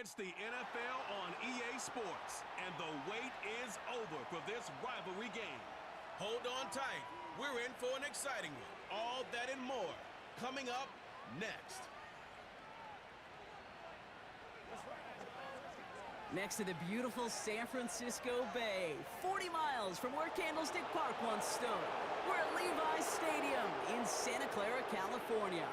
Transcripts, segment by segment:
It's the NFL on EA Sports, and the wait is over for this rivalry game. Hold on tight. We're in for an exciting one. All that and more coming up next. Next to the beautiful San Francisco Bay, 40 miles from where Candlestick Park once stood. We're at Levi's Stadium in Santa Clara, California.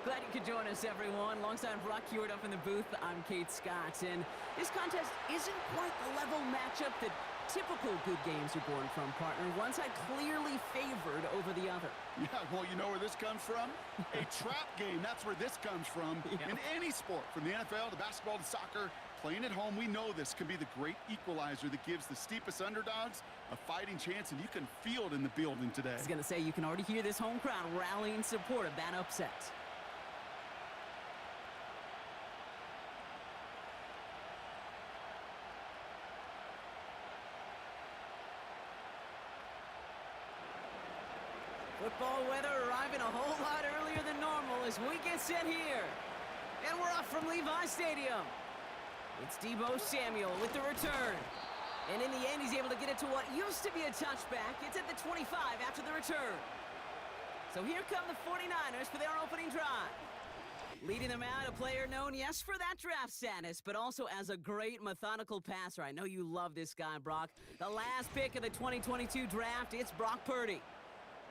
Glad you could join us, everyone. Alongside Brock Hewitt up in the booth, I'm Kate Scott. And this contest isn't quite the level matchup that typical good games are born from, partner. One side clearly favored over the other. Yeah, well, you know where this comes from? A trap game. That's where this comes from. Yeah. In any sport, from the NFL to basketball to soccer, playing at home, we know this can be the great equalizer that gives the steepest underdogs a fighting chance, and you can feel it in the building today. I was going to say, you can already hear this home crowd rallying in support of that upset. Football weather arriving a whole lot earlier than normal as we get set here. And we're off from Levi's Stadium. It's Deebo Samuel with the return. And in the end, he's able to get it to what used to be a touchback. It's at the 25 after the return. So here come the 49ers for their opening drive. Leading them out, a player known, yes, for that draft status, but also as a great methodical passer. I know you love this guy, Brock. The last pick of the 2022 draft, it's Brock Purdy.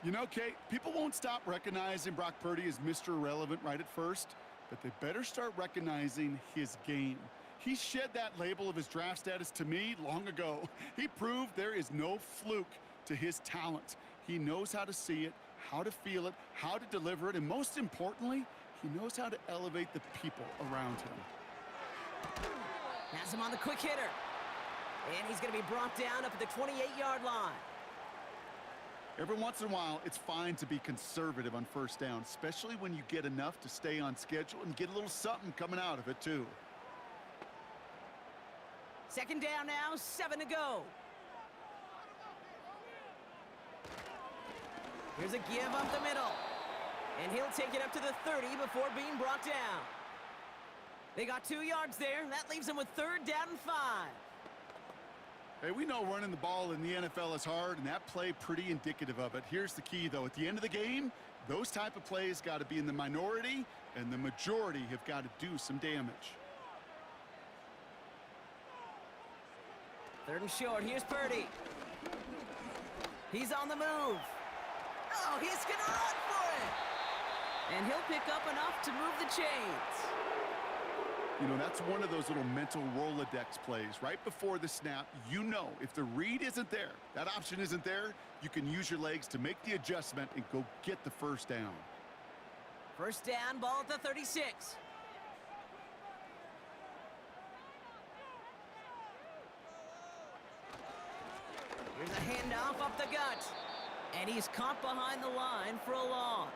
You know, Kate, people won't stop recognizing Brock Purdy as Mr. Irrelevant right at first, but they better start recognizing his game. He shed that label of his draft status to me long ago. He proved there is no fluke to his talent. He knows how to see it, how to feel it, how to deliver it, and most importantly, he knows how to elevate the people around him. Has him on the quick hitter. And he's going to be brought down up at the 28-yard line. Every once in a while, it's fine to be conservative on first down, especially when you get enough to stay on schedule and get a little something coming out of it, too. Second down now, 7 to go. Here's a give up the middle. And he'll take it up to the 30 before being brought down. They got 2 yards there. That leaves them with 3rd down and 5. Hey, we know running the ball in the NFL is hard, and that play pretty indicative of it. Here's the key, though. At the end of the game, those type of plays got to be in the minority, and the majority have got to do some damage. 3rd and short. Here's Purdy. He's on the move. Oh, he's going to run for it. And he'll pick up enough to move the chains. You know, that's one of those little mental Rolodex plays. Right before the snap, you know if the read isn't there, that option isn't there, you can use your legs to make the adjustment and go get the first down. First down, ball at the 36. Here's a handoff up the gut. And he's caught behind the line for a loss.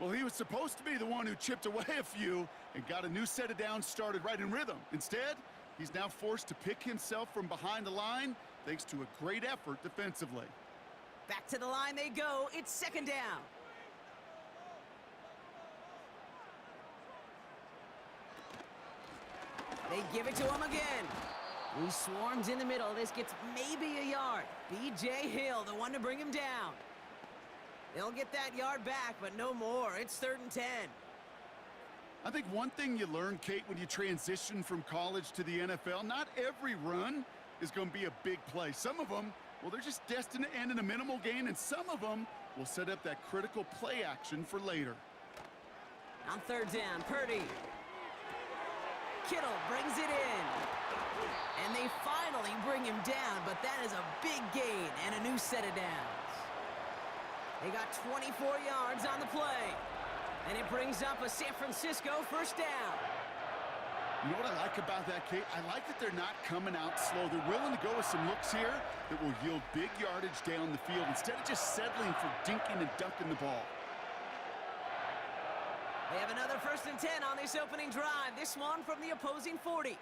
Well, he was supposed to be the one who chipped away a few and got a new set of downs started right in rhythm. Instead, he's now forced to pick himself from behind the line thanks to a great effort defensively. Back to the line they go. It's 2nd down. They give it to him again. He swarms in the middle. This gets maybe a yard. B.J. Hill, the one to bring him down. They'll get that yard back, but no more. It's 3rd and 10. I think one thing you learn, Kate, when you transition from college to the NFL, not every run is going to be a big play. Some of them, well, they're just destined to end in a minimal gain, and some of them will set up that critical play action for later. On 3rd down, Purdy. Kittle brings it in. And they finally bring him down, but that is a big gain and a new set of downs. They got 24 yards on the play. And it brings up a San Francisco first down. You know what I like about that, Kate? I like that they're not coming out slow. They're willing to go with some looks here that will yield big yardage down the field instead of just settling for dinking and dunking the ball. They have another 1st and 10 on this opening drive. This one from the opposing 40.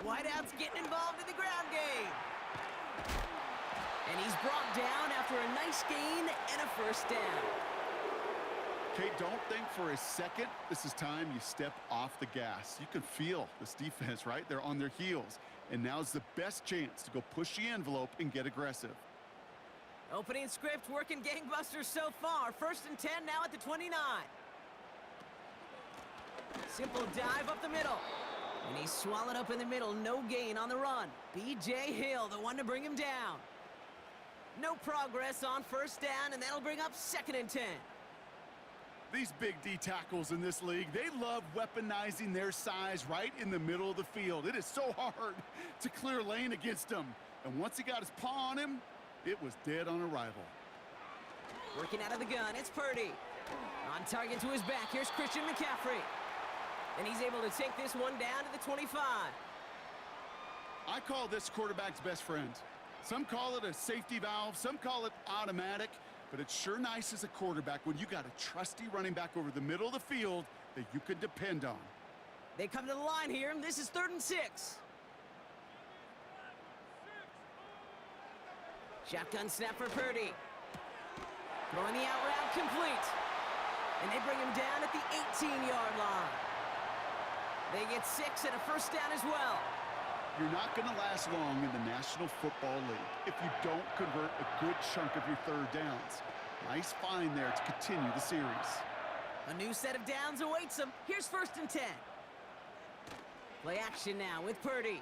Whiteout's getting involved in the ground game. And he's brought down after a nice gain and a first down. Okay, don't think for a second this is time you step off the gas. You can feel this defense, right? They're on their heels. And now's the best chance to go push the envelope and get aggressive. Opening script working gangbusters so far. 1st and 10 now at the 29. Simple dive up the middle. And he's swallowed up in the middle. No gain on the run. B.J. Hill, the one to bring him down. No progress on 1st down, and that'll bring up 2nd and 10. These big D tackles in this league, they love weaponizing their size right in the middle of the field. It is so hard to clear lane against him. And once he got his paw on him, it was dead on arrival. Working out of the gun, it's Purdy. On target to his back, here's Christian McCaffrey. And he's able to take this one down to the 25. I call this quarterback's best friend. Some call it a safety valve, some call it automatic. But it's sure nice as a quarterback when you got a trusty running back over the middle of the field that you can depend on. They come to the line here, and this is 3rd and 6. Shotgun snap for Purdy. Throwing the out route complete. And they bring him down at the 18-yard line. They get 6 and a 1st down as well. You're not going to last long in the National Football League if you don't convert a good chunk of your 3rd downs. Nice find there to continue the series. A new set of downs awaits them. Here's 1st and 10. Play action now with Purdy.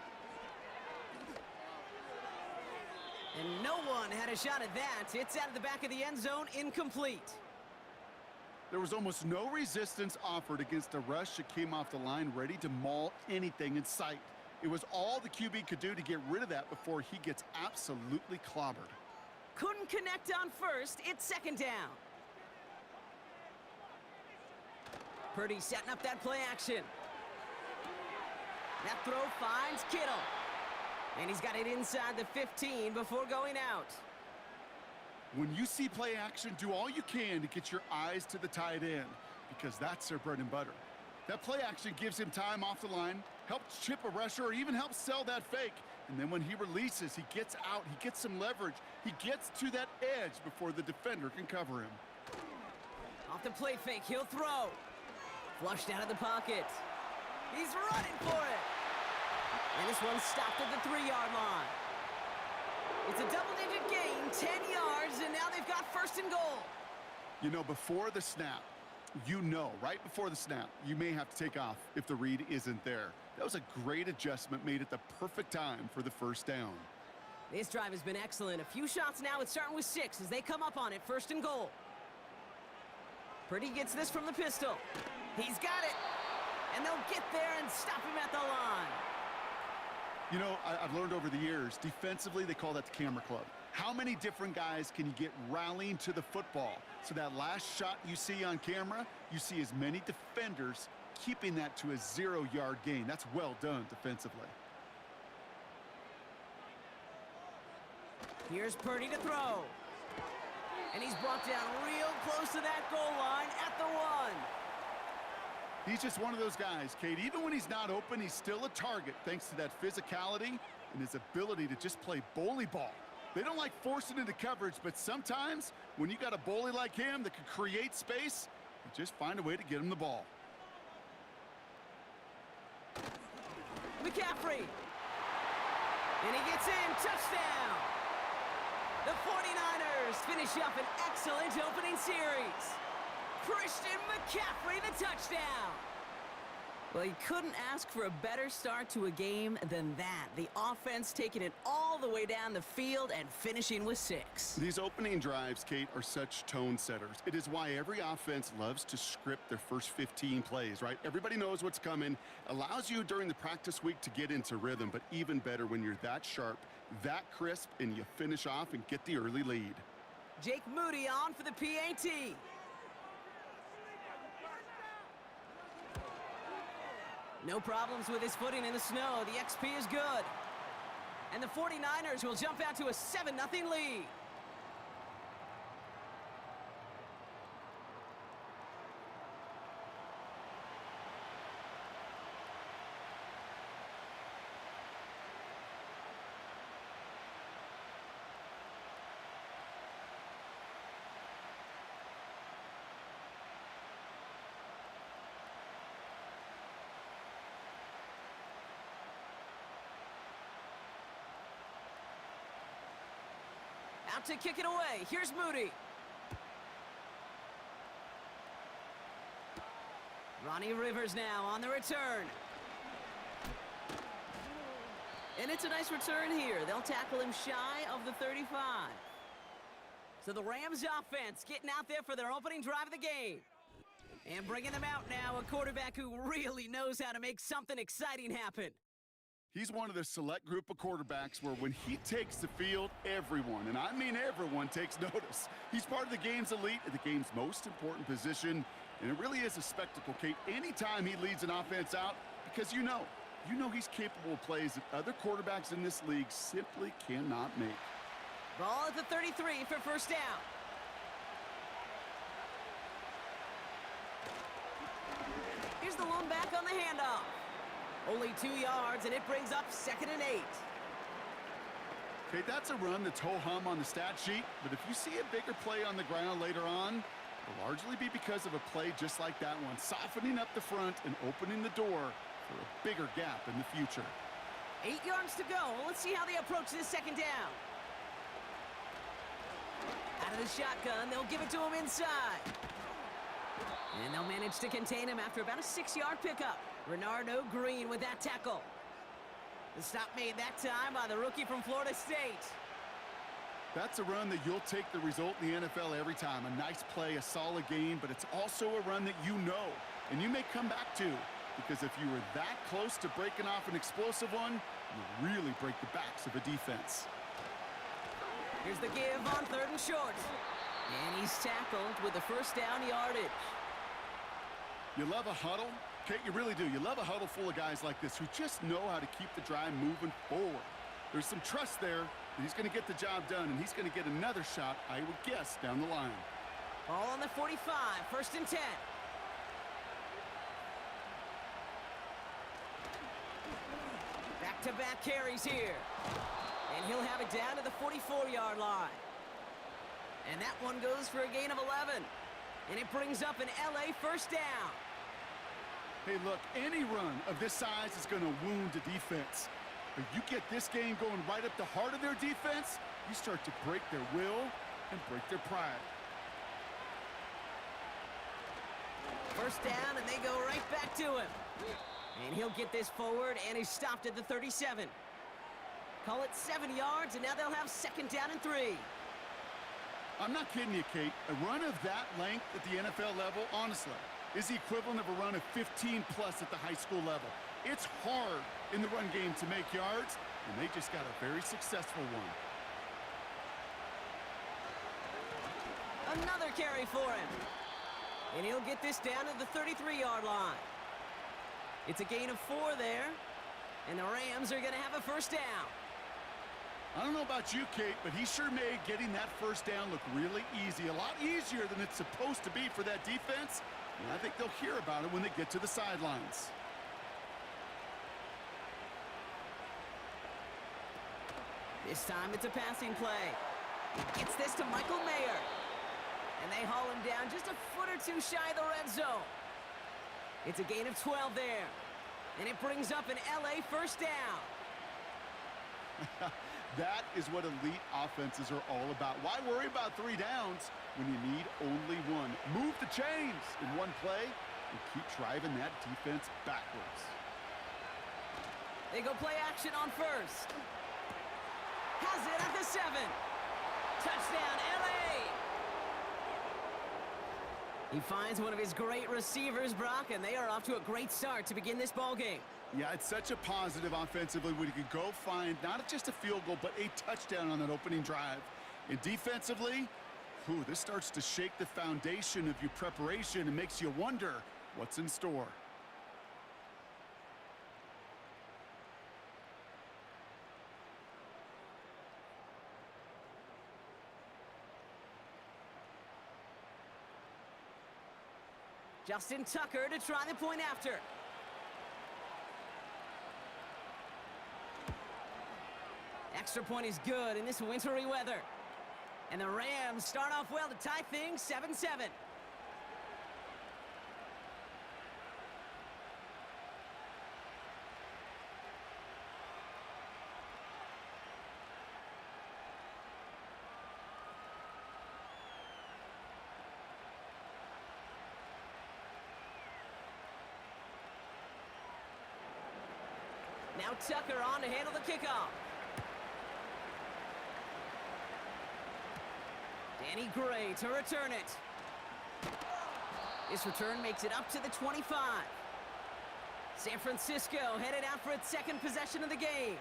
And no one had a shot at that. It's out of the back of the end zone, incomplete. There was almost no resistance offered against a rush that came off the line ready to maul anything in sight. It was all the QB could do to get rid of that before he gets absolutely clobbered. Couldn't connect on 1st. It's 2nd down. Purdy setting up that play action. That throw finds Kittle. And he's got it inside the 15 before going out. When you see play action, do all you can to get your eyes to the tight end because that's their bread and butter. That play action gives him time off the line, helps chip a rusher, or even helps sell that fake. And then when he releases, he gets out, he gets some leverage. He gets to that edge before the defender can cover him. Off the play fake, he'll throw. Flushed out of the pocket. He's running for it. And this one's stopped at the 3-yard line. It's a double-digit gain, 10 yards, and now they've got 1st and goal. You know, before the snap, right before the snap, you may have to take off if the read isn't there. That was a great adjustment made at the perfect time for the 1st down. This drive has been excellent. A few shots now. It's starting with 6 as they come up on it. 1st and goal. Purdy gets this from the pistol. He's got it. And they'll get there and stop him at the line. You know, I've learned over the years, defensively, they call that the camera club. How many different guys can you get rallying to the football? So that last shot you see on camera, you see as many defenders keeping that to a 0-yard gain. That's well done defensively. Here's Purdy to throw. And he's brought down real close to that goal line at the 1. He's just one of those guys, Kate. Even when he's not open, he's still a target thanks to that physicality and his ability to just play bully ball. They don't like forcing into coverage, but sometimes when you got a bully like him that can create space, you just find a way to get him the ball. McCaffrey. And he gets in. Touchdown. The 49ers finish up an excellent opening series. Christian McCaffrey, the touchdown. Well, you couldn't ask for a better start to a game than that. The offense taking it all the way down the field and finishing with 6. These opening drives, Kate, are such tone setters. It is why every offense loves to script their first 15 plays, right? Everybody knows what's coming. Allows you during the practice week to get into rhythm, but even better when you're that sharp, that crisp, and you finish off and get the early lead. Jake Moody on for the PAT. No problems with his footing in the snow. The XP is good. And the 49ers will jump out to a 7-0 lead. Out to kick it away. Here's Moody. Ronnie Rivers now on the return. And it's a nice return here. They'll tackle him shy of the 35. So the Rams offense getting out there for their opening drive of the game. And bringing them out now, a quarterback who really knows how to make something exciting happen. He's one of the select group of quarterbacks where when he takes the field, everyone, and I mean everyone, takes notice. He's part of the game's elite at the game's most important position, and it really is a spectacle, Kate, anytime he leads an offense out, because you know he's capable of plays that other quarterbacks in this league simply cannot make. Ball at the 33 for first down. Here's the lone back on the handoff. Only 2 yards, and it brings up 2nd and 8. Okay, that's a run that's ho-hum on the stat sheet, but if you see a bigger play on the ground later on, it'll largely be because of a play just like that one, softening up the front and opening the door for a bigger gap in the future. 8 yards to go. Let's see how they approach this 2nd down. Out of the shotgun, they'll give it to him inside. And they'll manage to contain him after about a 6-yard pickup. Renardo Green with that tackle. The stop made that time by the rookie from Florida State. That's a run that you'll take the result in the NFL every time. A nice play, a solid game, but it's also a run that you know, and you may come back to, because if you were that close to breaking off an explosive one, you really break the backs of a defense. Here's the give on 3rd and short. And he's tackled with the first down yardage. You love a huddle? Kate, you really do. You love a huddle full of guys like this who just know how to keep the drive moving forward. There's some trust there that he's going to get the job done, and he's going to get another shot, I would guess, down the line. Ball on the 45, 1st and 10. Back-to-back carries here. And he'll have it down to the 44-yard line. And that one goes for a gain of 11. And it brings up an LA first down. Hey, look, any run of this size is going to wound a defense. But you get this game going right up the heart of their defense, you start to break their will and break their pride. First down, and they go right back to him. And he'll get this forward, and he's stopped at the 37. Call it 7 yards, and now they'll have 2nd down and 3. I'm not kidding you, Kate. A run of that length at the NFL level, honestly, is the equivalent of a run of 15-plus at the high school level. It's hard in the run game to make yards, and they just got a very successful one. Another carry for him. And he'll get this down to the 33-yard line. It's a gain of 4 there, and the Rams are going to have a first down. I don't know about you, Kate, but he sure made getting that first down look really easy. A lot easier than it's supposed to be for that defense. And I think they'll hear about it when they get to the sidelines. This time it's a passing play. Gets this to Michael Mayer. And they haul him down just a foot or two shy of the red zone. It's a gain of 12 there. And it brings up an LA first down. That is what elite offenses are all about. Why worry about 3 downs when you need only 1? Move the chains in one play and keep driving that defense backwards. They go play action on first. Has it at the 7. Touchdown, LA! He finds one of his great receivers, Brock, and they are off to a great start to begin this ball game. Yeah, it's such a positive offensively when you can go find not just a field goal, but a touchdown on that opening drive. And defensively, this starts to shake the foundation of your preparation and makes you wonder what's in store. Justin Tucker to try the point after. Extra point is good in this wintry weather. And the Rams start off well to tie things 7-7. Now Tucker on to handle the kickoff. Danny Gray to return it. This return makes it up to the 25. San Francisco headed out for its second possession of the game.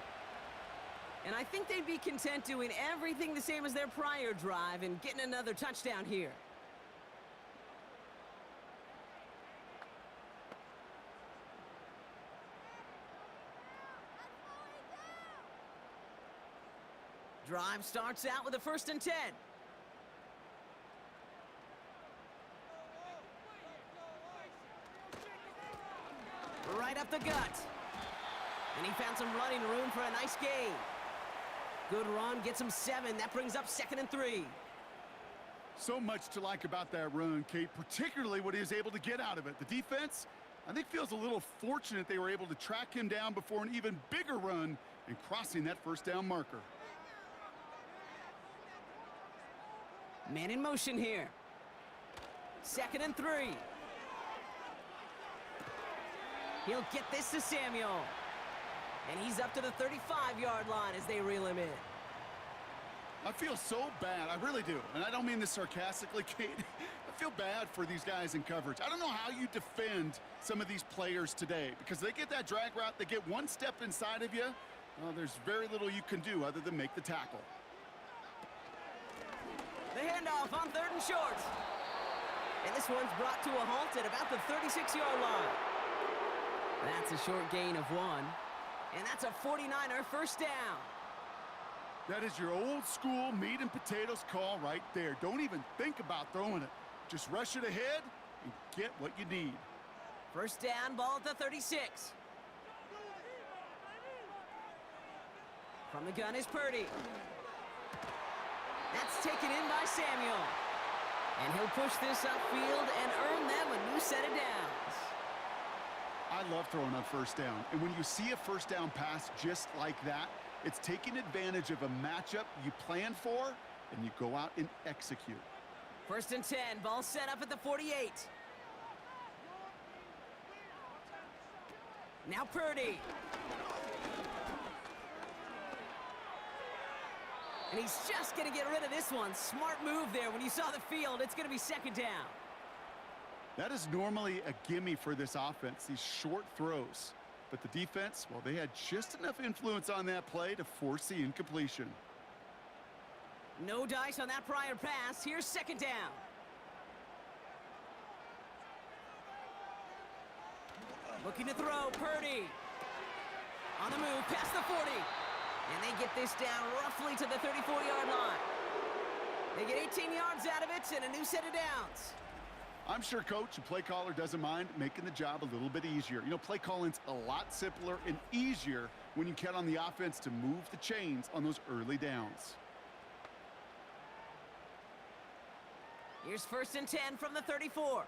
And I think they'd be content doing everything the same as their prior drive and getting another touchdown here. Drive starts out with a 1st and 10. Right up the gut. And he found some running room for a nice gain. Good run, gets him 7. That brings up 2nd and 3. So much to like about that run, Kate, particularly what he was able to get out of it. The defense, I think, feels a little fortunate they were able to track him down before an even bigger run and crossing that 1st down marker. Man in motion here. 2nd and 3. He'll get this to Samuel. And he's up to the 35-yard line as they reel him in. I feel so bad, I really do. And I don't mean this sarcastically, Kate. I feel bad for these guys in coverage. I don't know how you defend some of these players today, because they get that drag route, they get one step inside of you, well, there's very little you can do other than make the tackle. The handoff on 3rd and short. And this one's brought to a halt at about the 36-yard line. That's a short gain of 1. And that's a 49er 1st down. That is your old school meat and potatoes call right there. Don't even think about throwing it. Just rush it ahead and get what you need. 1st down, ball at the 36. From the gun is Purdy. That's taken in by Samuel. And he'll push this upfield and earn them a new set of downs. I love throwing on 1st down. And when you see a 1st down pass just like that, it's taking advantage of a matchup you plan for, and you go out and execute. 1st and 10, ball set up at the 48. Now Purdy. And he's just going to get rid of this one. Smart move there. When you saw the field, it's going to be 2nd down. That is normally a gimme for this offense, these short throws. But the defense, well, they had just enough influence on that play to force the incompletion. No dice on that prior pass. Here's 2nd down. Looking to throw, Purdy. On the move, past the 40. And they get this down roughly to the 34-yard line. They get 18 yards out of it and a new set of downs. I'm sure coach and play caller doesn't mind making the job a little bit easier. You know, play calling's a lot simpler and easier when you count on the offense to move the chains on those early downs. Here's 1st and 10 from the 34.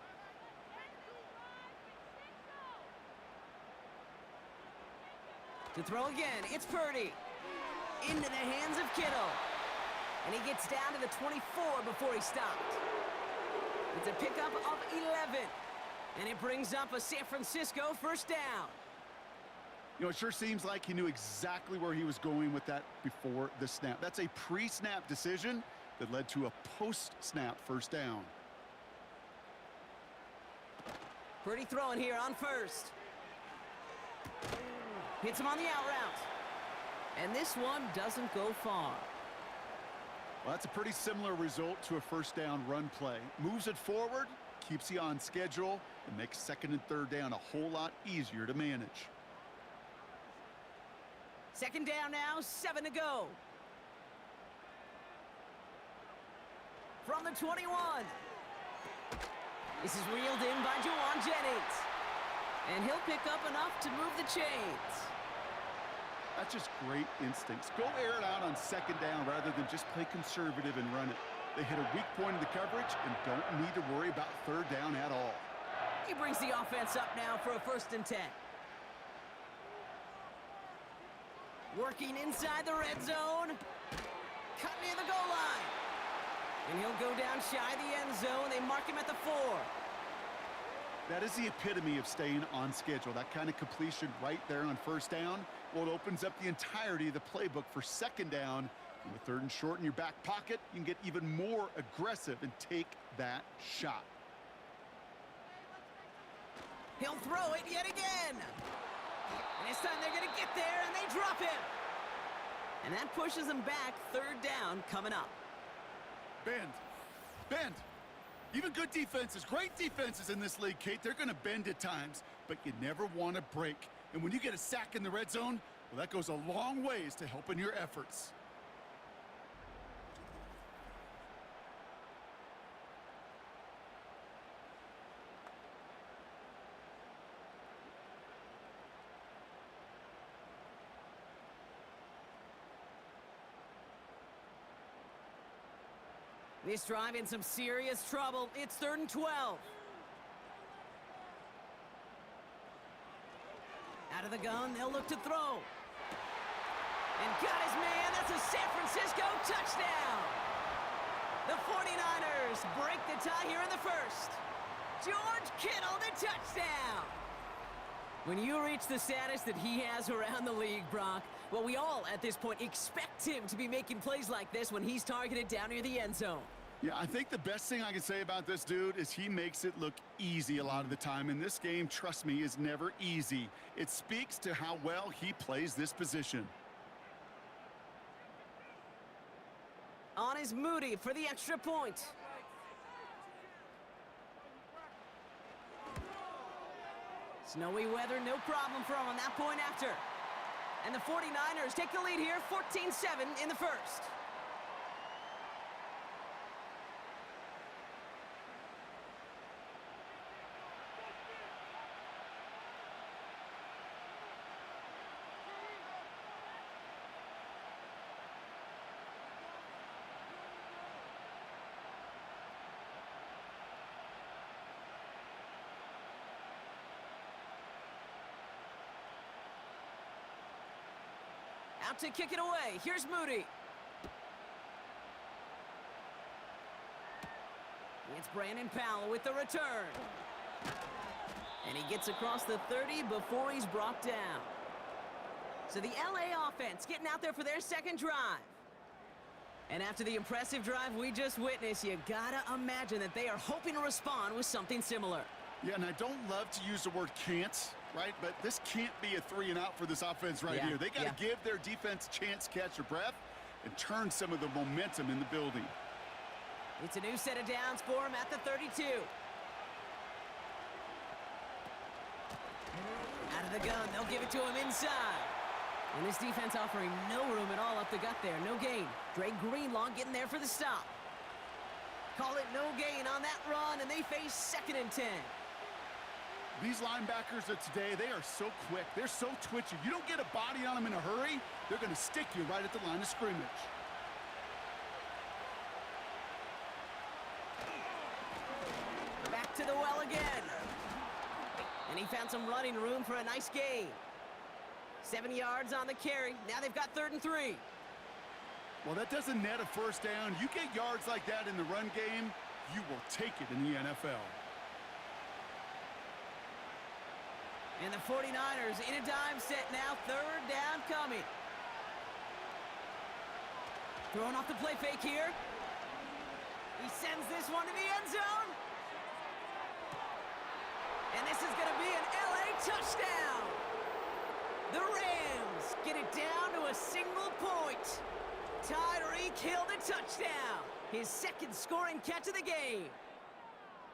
To throw again, it's Purdy. Into the hands of Kittle. And he gets down to the 24 before he stopped. It's a pickup of 11. And it brings up a San Francisco 1st down. You know, it sure seems like he knew exactly where he was going with that before the snap. That's a pre-snap decision that led to a post-snap 1st down. Purdy throwing here on 1st. Hits him on the out route. And this one doesn't go far. Well, that's a pretty similar result to a 1st down run play. Moves it forward, keeps you on schedule, and makes 2nd and 3rd down a whole lot easier to manage. 2nd down now, 7 to go. From the 21. This is reeled in by Juwan Jennings. And he'll pick up enough to move the chains. That's just great instincts. Go air it out on 2nd down rather than just play conservative and run it. They hit a weak point in the coverage and don't need to worry about 3rd down at all. He brings the offense up now for a 1st and 10. Working inside the red zone. Cut near the goal line. And he'll go down shy of the end zone. They mark him at the 4. That is the epitome of staying on schedule. That kind of completion right there on first down, well, it opens up the entirety of the playbook for second down. And with third and short in your back pocket, you can get even more aggressive and take that shot. He'll throw it yet again. And this time they're going to get there, and they drop him. And that pushes them back. Third down coming up. Bend. Bend. Even good defenses, great defenses in this league, Kate, they're going to bend at times, but you never want to break. And when you get a sack in the red zone, well, that goes a long ways to helping your efforts. This drive in some serious trouble. It's 3rd and 12. Out of the gun, they'll look to throw. And got his man. That's a San Francisco touchdown. The 49ers break the tie here in the first. George Kittle, the touchdown. When you reach the status that he has around the league, Brock, well, we all, at this point, expect him to be making plays like this when he's targeted down near the end zone. Yeah, I think the best thing I can say about this dude is he makes it look easy a lot of the time. And this game, trust me, is never easy. It speaks to how well he plays this position. On is Moody for the extra point. Snowy weather, no problem for him on that point after. And the 49ers take the lead here, 14-7 in the first. Out to kick it away. Here's Moody. It's Brandon Powell with the return. And he gets across the 30 before he's brought down. So the LA offense getting out there for their second drive. And after the impressive drive we just witnessed, you gotta imagine that they are hoping to respond with something similar. Yeah, and I don't love to use the word can't, right? But this can't be a 3-and-out for this offense right here. They got to give their defense a chance to catch their breath and turn some of the momentum in the building. It's a new set of downs for him at the 32. Out of the gun, they'll give it to him inside. And this defense offering no room at all up the gut there. No gain. Dre Greenlaw getting there for the stop. Call it no gain on that run, and they face 2nd and 10. These linebackers of today, they are so quick. They're so twitchy. You don't get a body on them in a hurry, they're going to stick you right at the line of scrimmage. Back to the well again. And he found some running room for a nice gain. 7 yards on the carry. Now they've got 3rd and 3. Well, that doesn't net a first down. You get yards like that in the run game, you will take it in the NFL. And the 49ers in a dime set now. 3rd down coming. Throwing off the play fake here. He sends this one to the end zone. And this is going to be an LA touchdown. The Rams get it down to a single point. Tyreek Hill the touchdown. His 2nd scoring catch of the game.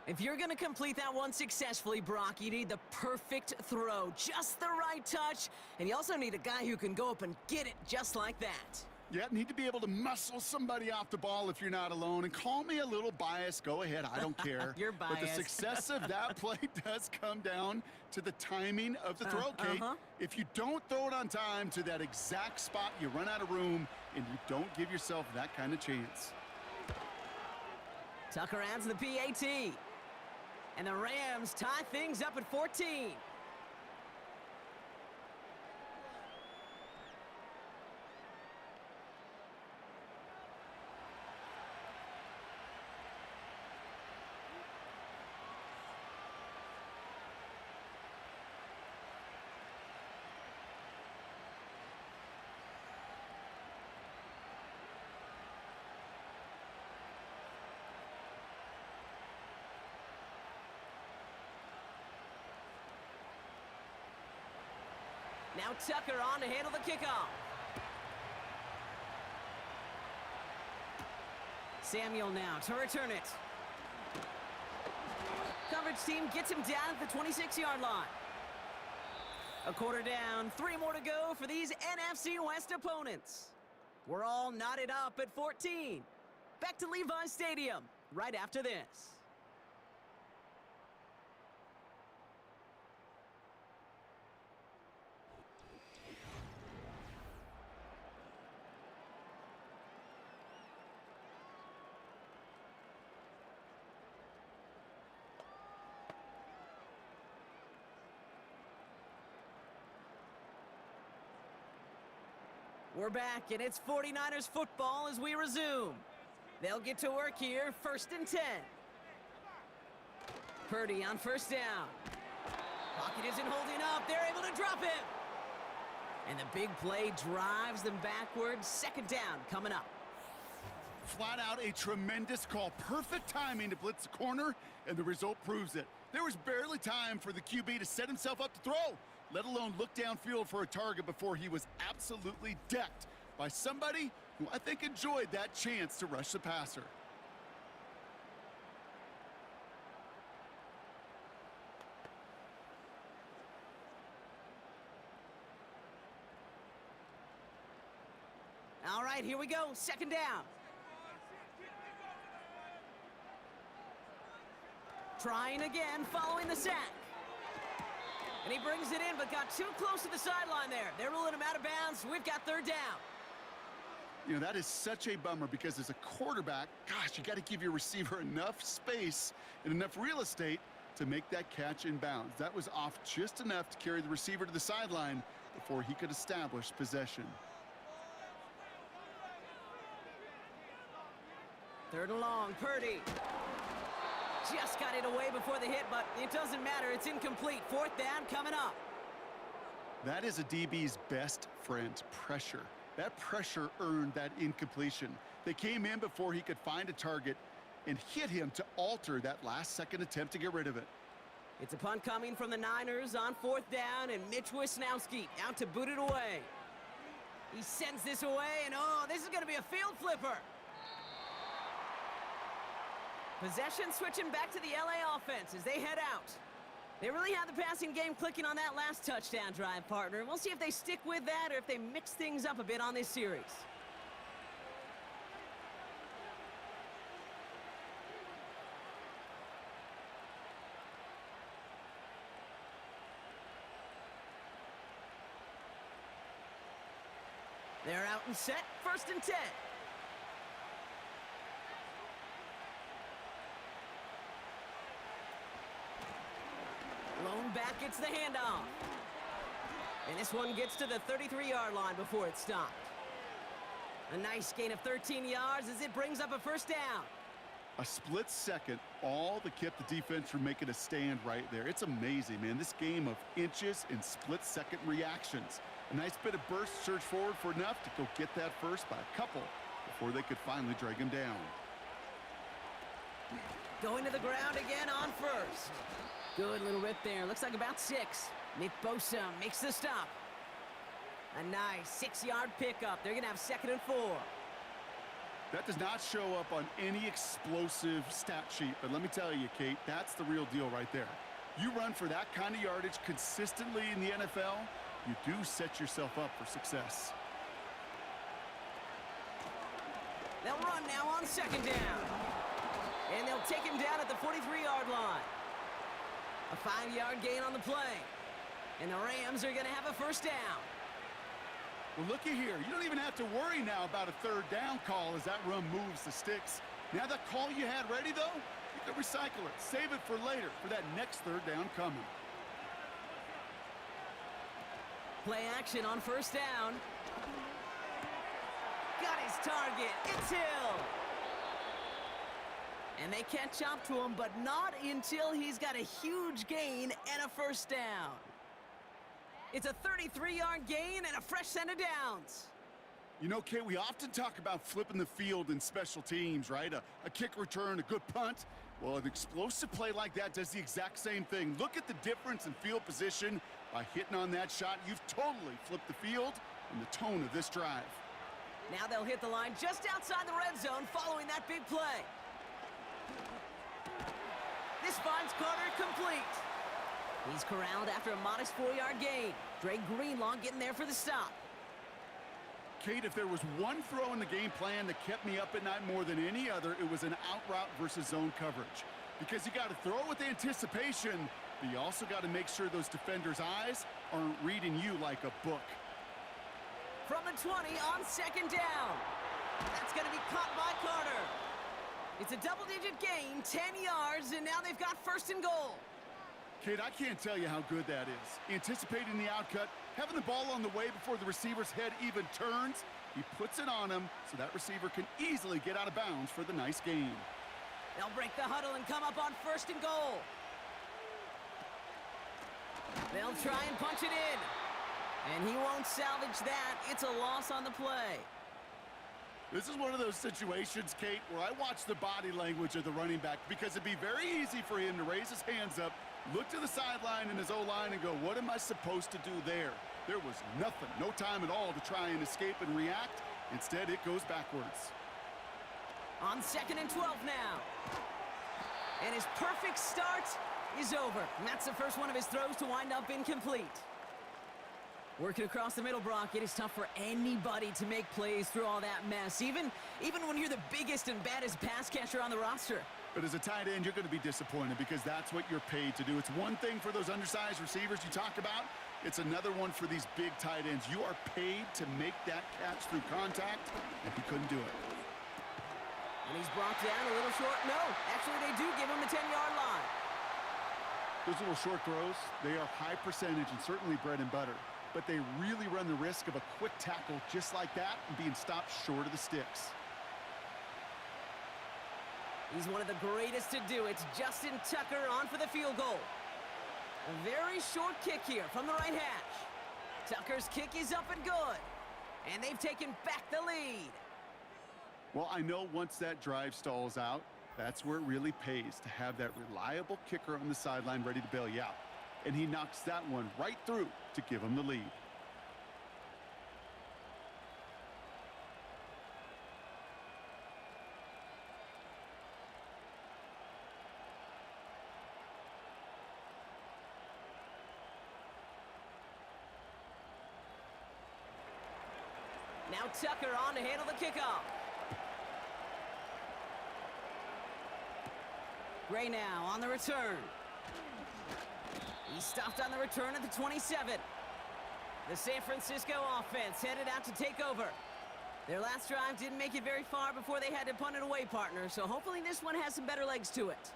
If you're going to complete that one successfully, Brock, you need the perfect throw. Just the right touch. And you also need a guy who can go up and get it just like that. Yeah, need to be able to muscle somebody off the ball if you're not alone. And call me a little biased. Go ahead. I don't care. You're biased. But the success of that play does come down to the timing of the throw, Kate. If you don't throw it on time to that exact spot, you run out of room, and you don't give yourself that kind of chance. Tucker adds the PAT. And the Rams tie things up at 14. Now Tucker on to handle the kickoff. Samuel now to return it. Coverage team gets him down at the 26-yard line. A quarter down, 3 more to go for these NFC West opponents. We're all knotted up at 14. Back to Levi Stadium right after this. We're back, and it's 49ers football as we resume. They'll get to work here, 1st and 10. Purdy on 1st down. Pocket isn't holding up. They're able to drop him. And the big play drives them backwards. 2nd down coming up. Flat out a tremendous call. Perfect timing to blitz the corner, and the result proves it. There was barely time for the QB to set himself up to throw, let alone look downfield for a target before he was absolutely decked by somebody who I think enjoyed that chance to rush the passer. All right, here we go. 2nd down. Trying again, following the sack. And he brings it in, but got too close to the sideline there. They're ruling him out of bounds. We've got 3rd down. You know, that is such a bummer because as a quarterback, gosh, you got to give your receiver enough space and enough real estate to make that catch in bounds. That was off just enough to carry the receiver to the sideline before he could establish possession. 3rd and long, Purdy. Just got it away before the hit, but it doesn't matter. It's incomplete. 4th down coming up. That is a DB's best friend, pressure. That pressure earned that incompletion. They came in before he could find a target and hit him to alter that last-second attempt to get rid of it. It's a punt coming from the Niners on 4th down, and Mitch Wisnowski out to boot it away. He sends this away, and oh, this is going to be a field flipper. Possession switching back to the LA offense as they head out. They really had the passing game clicking on that last touchdown drive, partner. We'll see if they stick with that or if they mix things up a bit on this series. They're out and set, 1st and 10. Lone back gets the handoff. And this one gets to the 33-yard line before it's stopped. A nice gain of 13 yards as it brings up a 1st down. A split second, all that kept the defense from making a stand right there. It's amazing, man. This game of inches and split-second reactions. A nice bit of burst, surge forward for enough to go get that first by a couple before they could finally drag him down. Going to the ground again on 1st. Good little rip there. Looks like about 6. Nick Bosa makes the stop. A nice 6-yard pickup. They're going to have 2nd and 4. That does not show up on any explosive stat sheet, but let me tell you, Kate, that's the real deal right there. You run for that kind of yardage consistently in the NFL, you do set yourself up for success. They'll run now on 2nd down. And they'll take him down at the 43-yard line. A 5-yard gain on the play. And the Rams are going to have a 1st down. Well, looky here. You don't even have to worry now about a 3rd down call as that run moves the sticks. Now that call you had ready, though, you can recycle it. Save it for later for that next 3rd down coming. Play action on 1st down. Got his target. It's Hill. And they catch up to him, but not until he's got a huge gain and a 1st down. It's a 33-yard gain and a fresh set of downs. You know, Kate, we often talk about flipping the field in special teams, right? A kick return, a good punt. Well, an explosive play like that does the exact same thing. Look at the difference in field position By hitting on that shot, you've totally flipped the field and the tone of this drive. Now they'll hit the line just outside the red zone following that big play. This finds Carter complete. He's corralled after a modest 4-yard gain. Dre Greenlaw getting there for the stop. Kate, if there was one throw in the game plan that kept me up at night more than any other, it was an out route versus zone coverage. Because you got to throw with anticipation, but you also got to make sure those defenders' eyes aren't reading you like a book. From the 20 on second down. That's going to be caught by Carter. It's a double-digit gain, 10 yards, and now they've got first and goal. Kate, I can't tell you how good that is. Anticipating the outcut, having the ball on the way before the receiver's head even turns, he puts it on him so that receiver can easily get out of bounds for the nice gain. They'll break the huddle and come up on first and goal. They'll try and punch it in. And he won't salvage that. It's a loss on the play. This is one of those situations, Kate, where I watch the body language of the running back because it'd be very easy for him to raise his hands up, look to the sideline in his O-line and go, what am I supposed to do there? There was nothing, no time at all to try and escape and react. Instead, it goes backwards. On second and 12 now. And his perfect start is over. And that's the first one of his throws to wind up incomplete. Working across the middle, Brock, it is tough for anybody to make plays through all that mess, even when you're the biggest and baddest pass catcher on the roster. But as a tight end, you're going to be disappointed because that's what you're paid to do. It's one thing for those undersized receivers you talk about. It's another one for these big tight ends. You are paid to make that catch through contact, and he couldn't do it. And he's brought down a little short. No, actually they do give him the 10-yard line. Those little short throws, they are high percentage and certainly bread and butter. But they really run the risk of a quick tackle just like that and being stopped short of the sticks. He's one of the greatest to do it. Justin Tucker on for the field goal. A very short kick here from the right hash. Tucker's kick is up and good. And they've taken back the lead. Well, I know once that drive stalls out, that's where it really pays to have that reliable kicker on the sideline ready to bail you out. And he knocks that one right through to give him the lead. Now Tucker on to handle the kickoff. Gray now on the return. He stopped on the return at the 27. The San Francisco offense headed out to take over. Their last drive didn't make it very far before they had to punt it away, partner, so hopefully this one has some better legs to it.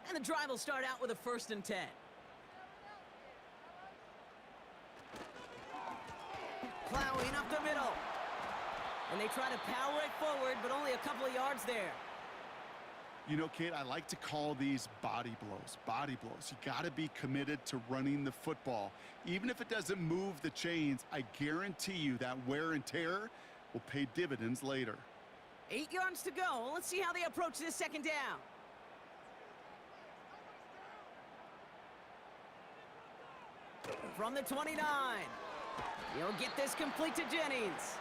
And the drive will start out with a 1st and 10. Plowing up the middle. And they try to power it forward, but only a couple of yards there. You know, Kate, I like to call these body blows. Body blows. You got to be committed to running the football. Even if it doesn't move the chains, I guarantee you that wear and tear will pay dividends later. 8 yards to go. Let's see how they approach this second down. From the 29. He'll get this complete to Jennings.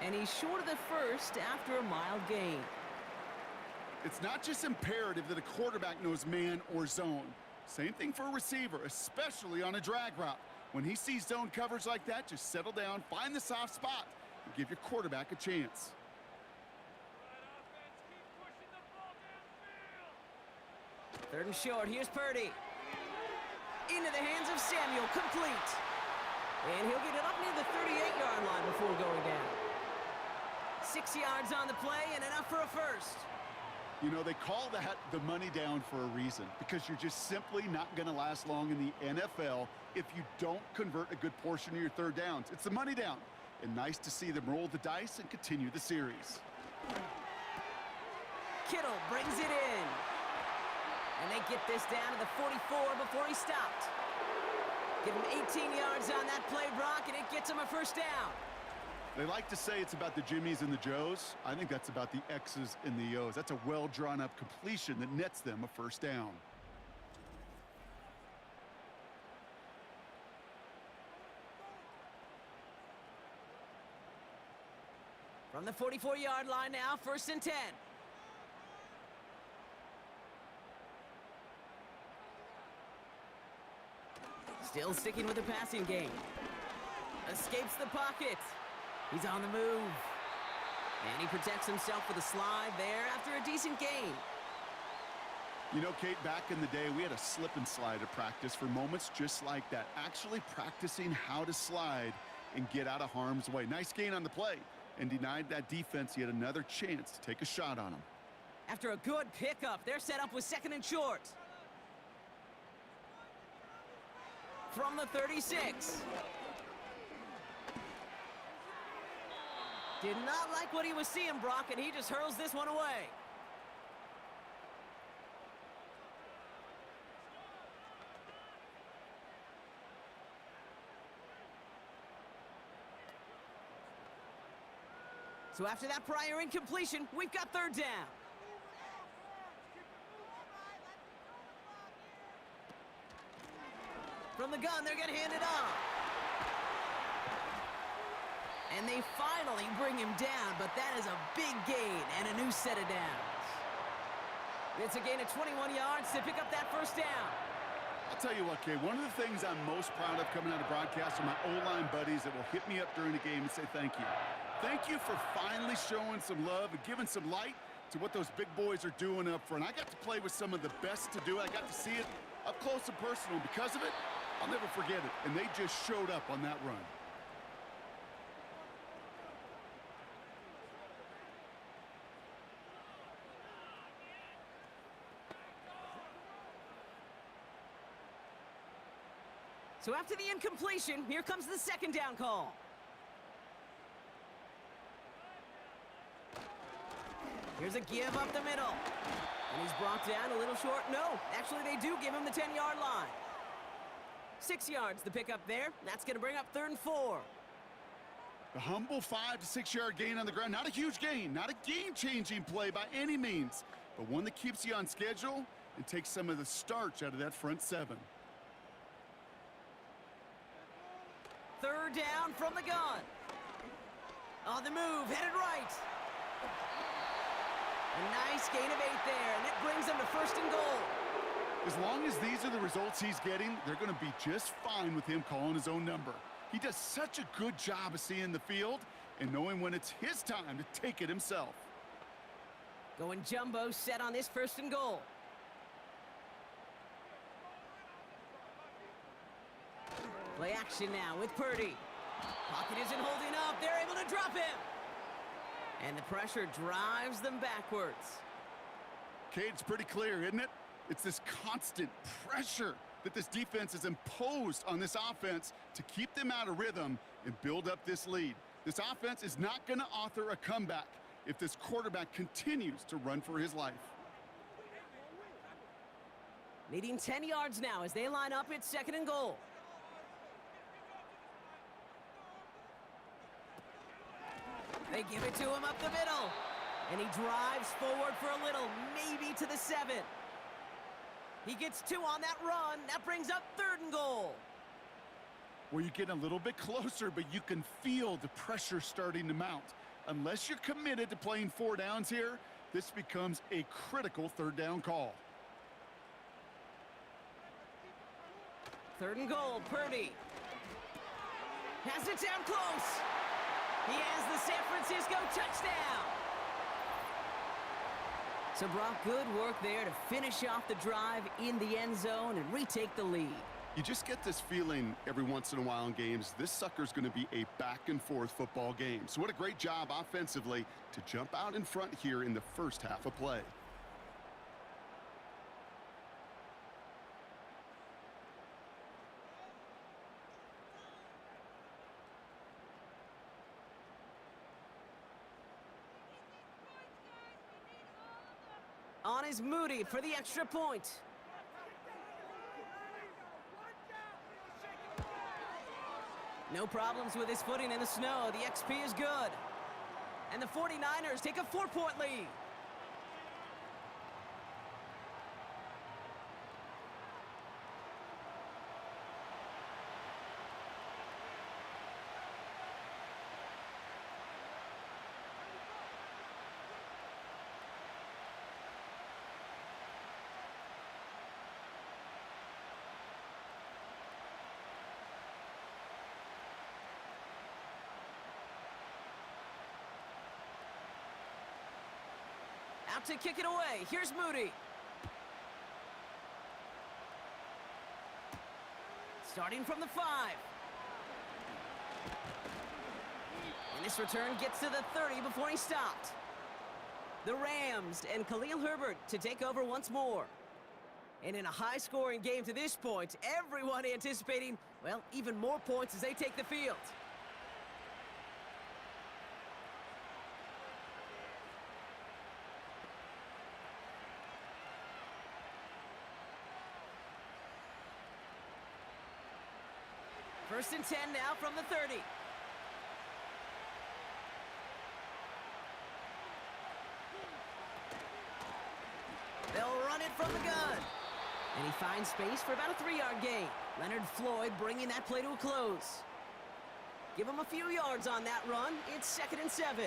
And he's short of the first after a mild gain. It's not just imperative that a quarterback knows man or zone. Same thing for a receiver, especially on a drag route. When he sees zone coverage like that, just settle down, find the soft spot, and give your quarterback a chance. Third and short, here's Purdy. Into the hands of Samuel, complete. And he'll get it up near the 38-yard line before going down. 6 yards on the play and enough for a first. You know, they call that the money down for a reason, because you're just simply not going to last long in the NFL if you don't convert a good portion of your third downs. It's the money down. And nice to see them roll the dice and continue the series. Kittle brings it in. And they get this down to the 44 before he stopped. Give him 18 yards on that play, Brock, and it gets him a first down. They like to say it's about the Jimmies and the Joes. I think that's about the X's and the O's. That's a well-drawn-up completion that nets them a first down. From the 44-yard line now, 1st and 10. Still sticking with the passing game. Escapes the pocket. He's on the move. And he protects himself with a slide there after a decent gain. You know, Kate, back in the day, we had a slip and slide at practice for moments just like that. Actually practicing how to slide and get out of harm's way. Nice gain on the play, and denied that defense yet another chance to take a shot on him. After a good pickup, they're set up with 2nd and short. From the 36. Did not like what he was seeing, Brock, and he just hurls this one away. So after that prior incompletion, we've got 3rd down. From the gun, they're going to hand it off. And they finally bring him down, but that is a big gain and a new set of downs. It's a gain of 21 yards to pick up that first down. I'll tell you what, Kay, one of the things I'm most proud of coming out of broadcast are my O-line buddies that will hit me up during the game and say thank you. Thank you for finally showing some love and giving some light to what those big boys are doing up front. I got to play with some of the best to do it. I got to see it up close and personal. Because of it, I'll never forget it. And they just showed up on that run. So after the incompletion, here comes the 2nd down call. Here's a give up the middle. And he's brought down a little short. No, actually they do give him the 10-yard line. 6 yards the pickup there. That's going to bring up 3rd and 4. The humble 5 to 6 yard gain on the ground. Not a huge gain, not a game-changing play by any means, but one that keeps you on schedule and takes some of the starch out of that front 7. 3rd down from the gun. On the move, headed right. A nice gain of 8 there, and it brings them to 1st and goal. As long as these are the results he's getting, they're going to be just fine with him calling his own number. He does such a good job of seeing the field and knowing when it's his time to take it himself. Going jumbo set on this 1st and goal. Play action now with Purdy. Pocket isn't holding up. They're able to drop him. And the pressure drives them backwards. Kate, it's pretty clear, isn't it? It's this constant pressure that this defense has imposed on this offense to keep them out of rhythm and build up this lead. This offense is not going to author a comeback if this quarterback continues to run for his life. Needing 10 yards now as they line up at 2nd and goal. They give it to him up the middle. And he drives forward for a little, maybe to the 7. He gets 2 on that run. That brings up 3rd and goal. Well, you're getting a little bit closer, but you can feel the pressure starting to mount. Unless you're committed to playing 4 downs here, this becomes a critical 3rd down call. 3rd and goal, Purdy. Has it down close. He has the San Francisco touchdown. So Brock, good work there to finish off the drive in the end zone and retake the lead. You just get this feeling every once in a while in games, this sucker's going to be a back-and-forth football game. So what a great job offensively to jump out in front here in the first half of play. On is Moody for the extra point. No problems with his footing in the snow. The XP is good. And the 49ers take a 4-point lead. Out to kick it away. Here's Moody. Starting from the 5. And this return gets to the 30 before he stopped. The Rams and Khalil Herbert to take over once more. And in a high-scoring game to this point, everyone anticipating, well, even more points as they take the field. First and 10 now from the 30. They'll run it from the gun. And he finds space for about a 3-yard gain. Leonard Floyd bringing that play to a close. Give him a few yards on that run. It's 2nd and 7.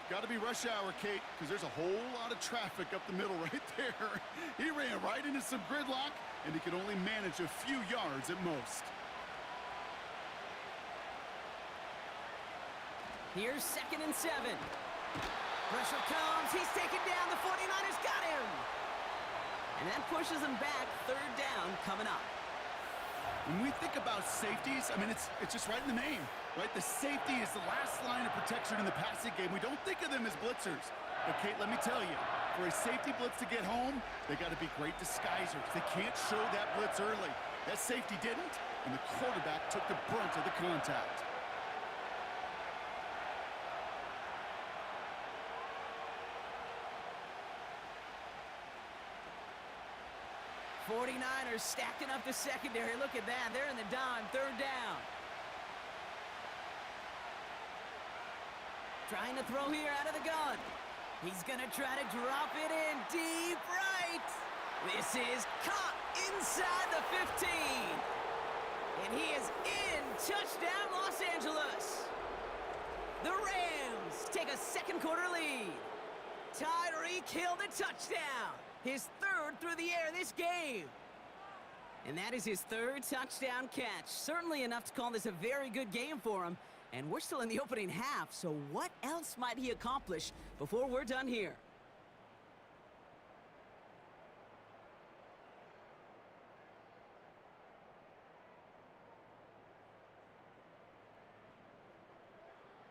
Got to be rush hour, Kate, because there's a whole lot of traffic up the middle right there. He ran right into some gridlock, and he could only manage a few yards at most. Here's 2nd and 7. Pressure comes. He's taken down. The 49ers got him. And that pushes him back. 3rd down coming up. When we think about safeties, I mean, it's just right in the name, right? The safety is the last line of protection in the passing game. We don't think of them as blitzers. But, Kate, let me tell you, for a safety blitz to get home, they got to be great disguisers. They can't show that blitz early. That safety didn't, and the quarterback took the brunt of the contact. '49ers stacking up the secondary. Look at that. They're in the dime. 3rd down. Trying to throw here out of the gun. He's going to try to drop it in deep right. This is caught inside the 15. And he is in. Touchdown, Los Angeles. The Rams take a 2nd quarter lead. Tyreek Hill the touchdown. His 3rd through the air this game. And that is his 3rd touchdown catch. Certainly enough to call this a very good game for him. And we're still in the opening half, so what else might he accomplish before we're done here?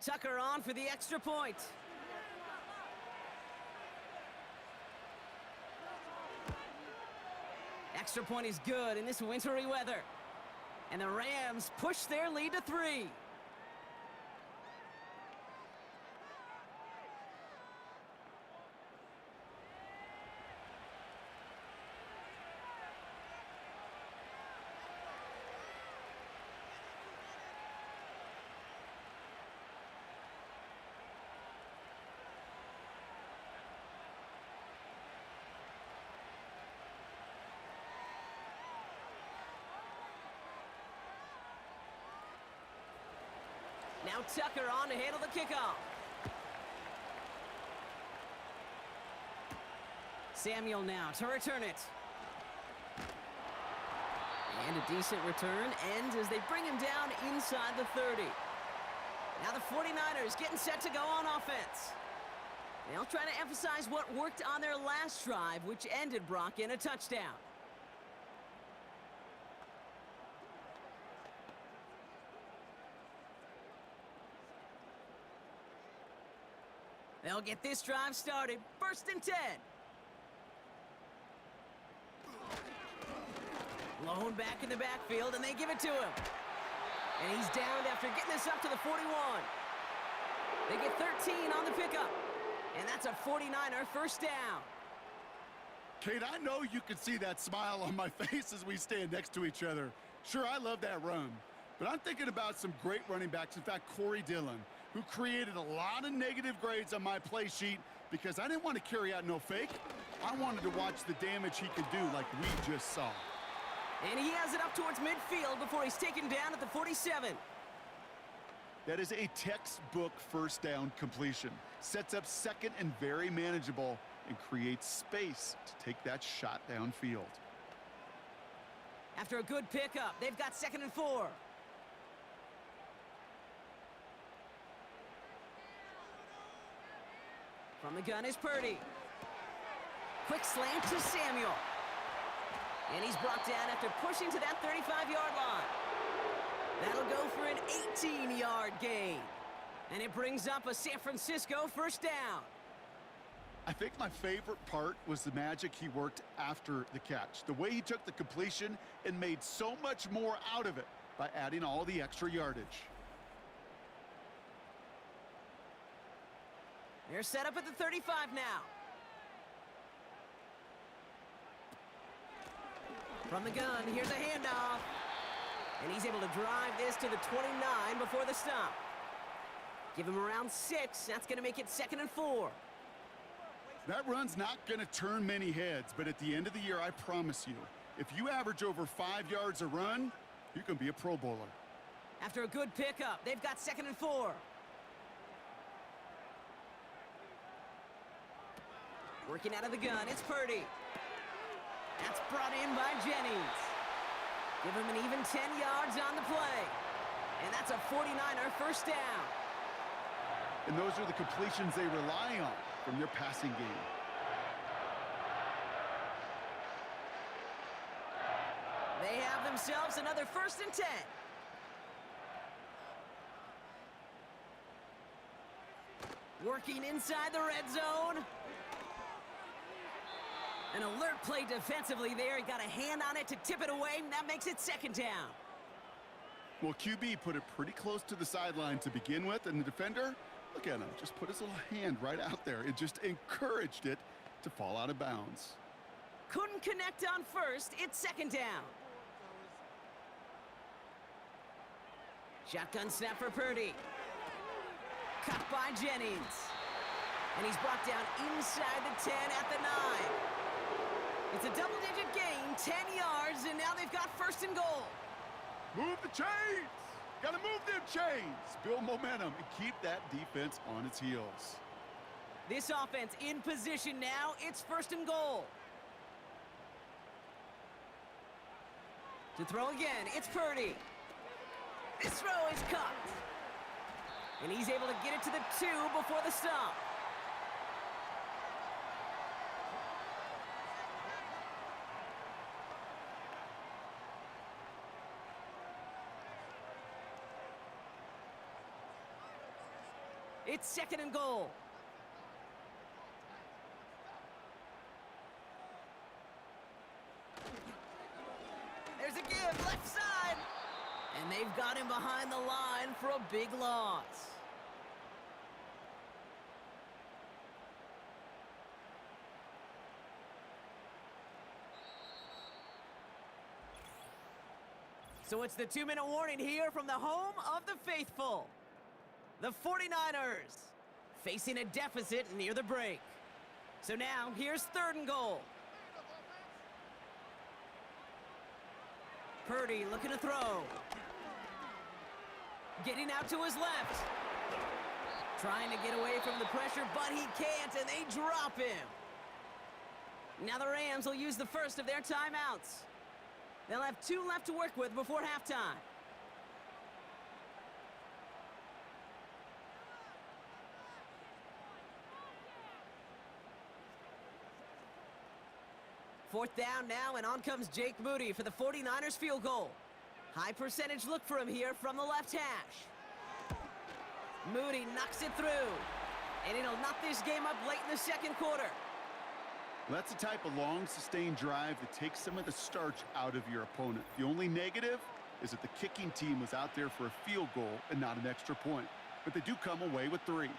Tucker on for the extra point. Extra point is good in this wintry weather. And the Rams push their lead to 3. Now Tucker on to handle the kickoff. Samuel now to return it. And a decent return ends as they bring him down inside the 30. Now the 49ers getting set to go on offense. They'll try to emphasize what worked on their last drive, which ended, Brock, in a touchdown. They'll get this drive started. 1st and 10. Lone back in the backfield, and they give it to him. And he's downed after getting this up to the 41. They get 13 on the pickup. And that's a 49er 1st down. Kate, I know you can see that smile on my face as we stand next to each other. Sure, I love that run. But I'm thinking about some great running backs. In fact, Corey Dillon, who created a lot of negative grades on my play sheet because I didn't want to carry out no fake. I wanted to watch the damage he could do like we just saw. And he has it up towards midfield before he's taken down at the 47. That is a textbook first down completion. Sets up second and very manageable and creates space to take that shot downfield. After a good pickup, they've got 2nd and 4. From the gun is Purdy. Quick slant to Samuel. And he's brought down after pushing to that 35-yard line. That'll go for an 18-yard gain. And it brings up a San Francisco first down. I think my favorite part was the magic he worked after the catch. The way he took the completion and made so much more out of it by adding all the extra yardage. They're set up at the 35 now. From the gun, here's a handoff. And he's able to drive this to the 29 before the stop. Give him around 6. That's going to make it 2nd and 4. That run's not going to turn many heads, but at the end of the year, I promise you, if you average over 5 yards a run, you can be a Pro Bowler. After a good pickup, they've got 2nd and 4. Working out of the gun, it's Purdy. That's brought in by Jennings. Give him an even 10 yards on the play. And that's a 49er first down. And those are the completions they rely on from their passing game. They have themselves another 1st and 10. Working inside the red zone. An alert play defensively there. He got a hand on it to tip it away, and that makes it 2nd down. Well, QB put it pretty close to the sideline to begin with, and the defender, look at him, just put his little hand right out there. It just encouraged it to fall out of bounds. Couldn't connect on 1st. It's 2nd down. Shotgun snap for Purdy. Caught by Jennings. And he's brought down inside the 10 at the 9. It's a double-digit gain, 10 yards, and now they've got 1st and goal. Move the chains! Gotta move them chains! Build momentum and keep that defense on its heels. This offense in position now. It's 1st and goal. To throw again, it's Purdy. This throw is caught. And he's able to get it to the 2 before the stop. It's 2nd and goal. There's a give, left side. And they've got him behind the line for a big loss. So it's the 2-minute warning here from the home of the faithful. The 49ers facing a deficit near the break. So now, here's 3rd and goal. Purdy looking to throw. Getting out to his left. Trying to get away from the pressure, but he can't, and they drop him. Now the Rams will use the 1st of their timeouts. They'll have 2 left to work with before halftime. Fourth down now, and on comes Jake Moody for the 49ers field goal. High percentage look for him here from the left hash. Moody knocks it through, and it'll knock this game up late in the 2nd quarter. That's the type of long, sustained drive that takes some of the starch out of your opponent. The only negative is that the kicking team was out there for a field goal and not an extra point. But they do come away with 3.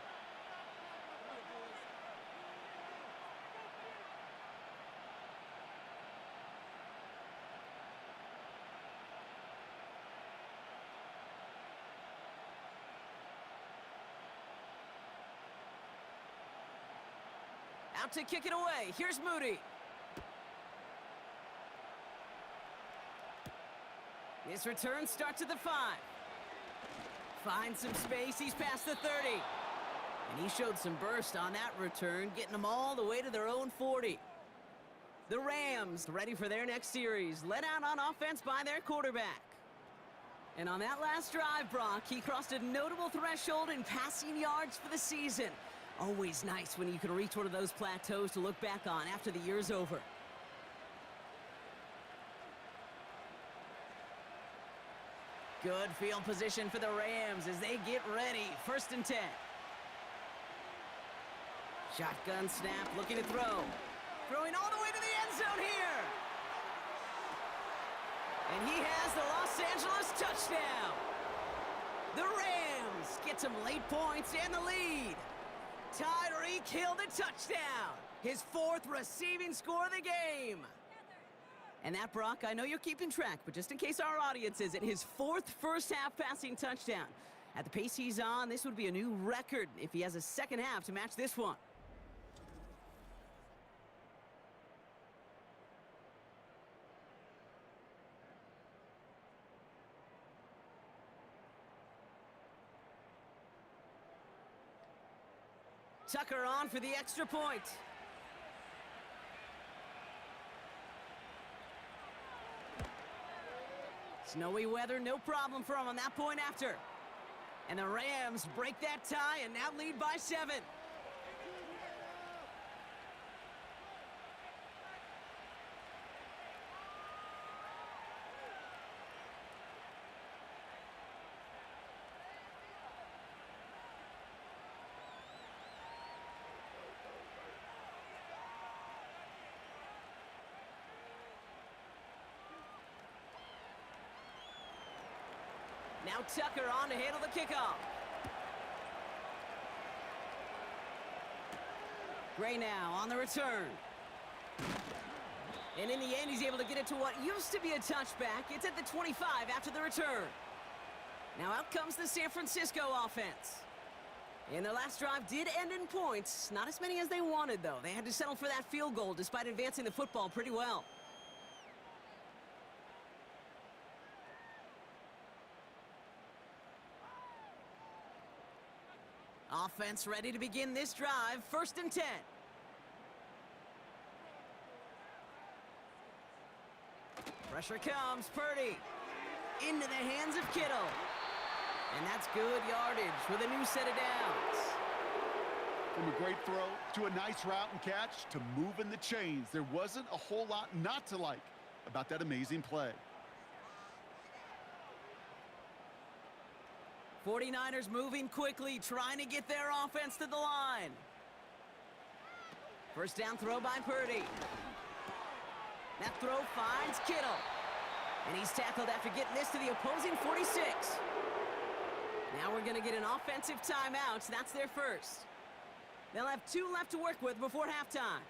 Out to kick it away. Here's Moody. This return starts at the 5. Finds some space. He's past the 30. And he showed some burst on that return, getting them all the way to their own 40. The Rams ready for their next series, led out on offense by their quarterback. And on that last drive, Brock, he crossed a notable threshold in passing yards for the season. Always nice when you can reach one of those plateaus to look back on after the year's over. Good field position for the Rams as they get ready. 1st and 10. Shotgun snap, looking to throw. Throwing all the way to the end zone here. And he has the Los Angeles touchdown. The Rams get some late points and the lead. Tyreek Hill the touchdown. His 4th receiving score of the game. And that, Brock, I know you're keeping track, but just in case our audience isn't, his 4th first-half passing touchdown. At the pace he's on, this would be a new record if he has a second half to match this one. Tucker on for the extra point. Snowy weather, no problem for him on that point after. And the Rams break that tie and now lead by 7. Now Tucker on to handle the kickoff. Gray now on the return. And in the end, he's able to get it to what used to be a touchback. It's at the 25 after the return. Now out comes the San Francisco offense. And their last drive did end in points. Not as many as they wanted, though. They had to settle for that field goal despite advancing the football pretty well. Offense ready to begin this drive. 1st and 10. Pressure comes. Purdy. Into the hands of Kittle. And that's good yardage with a new set of downs. From a great throw to a nice route and catch to moving the chains. There wasn't a whole lot not to like about that amazing play. 49ers moving quickly, trying to get their offense to the line. 1st down throw by Purdy. That throw finds Kittle. And he's tackled after getting this to the opposing 46. Now we're going to get an offensive timeout. That's their first. They'll have 2 left to work with before halftime.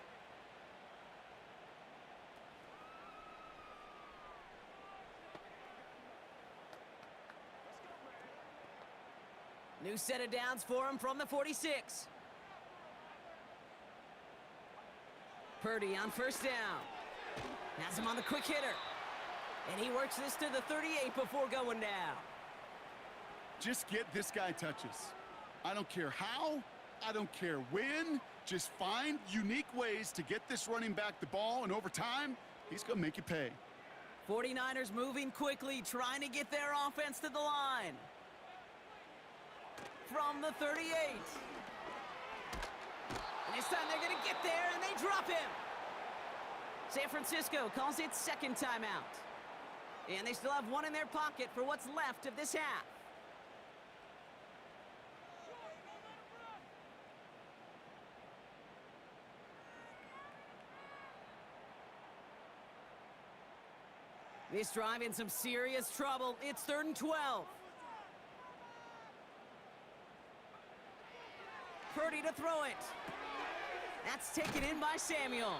New set of downs for him from the 46. Purdy on 1st down. Has him on the quick hitter. And he works this to the 38 before going down. Just get this guy touches. I don't care how, I don't care when. Just find unique ways to get this running back the ball, and over time, he's going to make you pay. 49ers moving quickly, trying to get their offense to the line. From the 38. And this time they're going to get there, and they drop him. San Francisco calls it 2nd timeout. And they still have 1 in their pocket for what's left of this half. This drive in some serious trouble. It's 3rd and 12. Purdy to throw it. That's taken in by Samuel.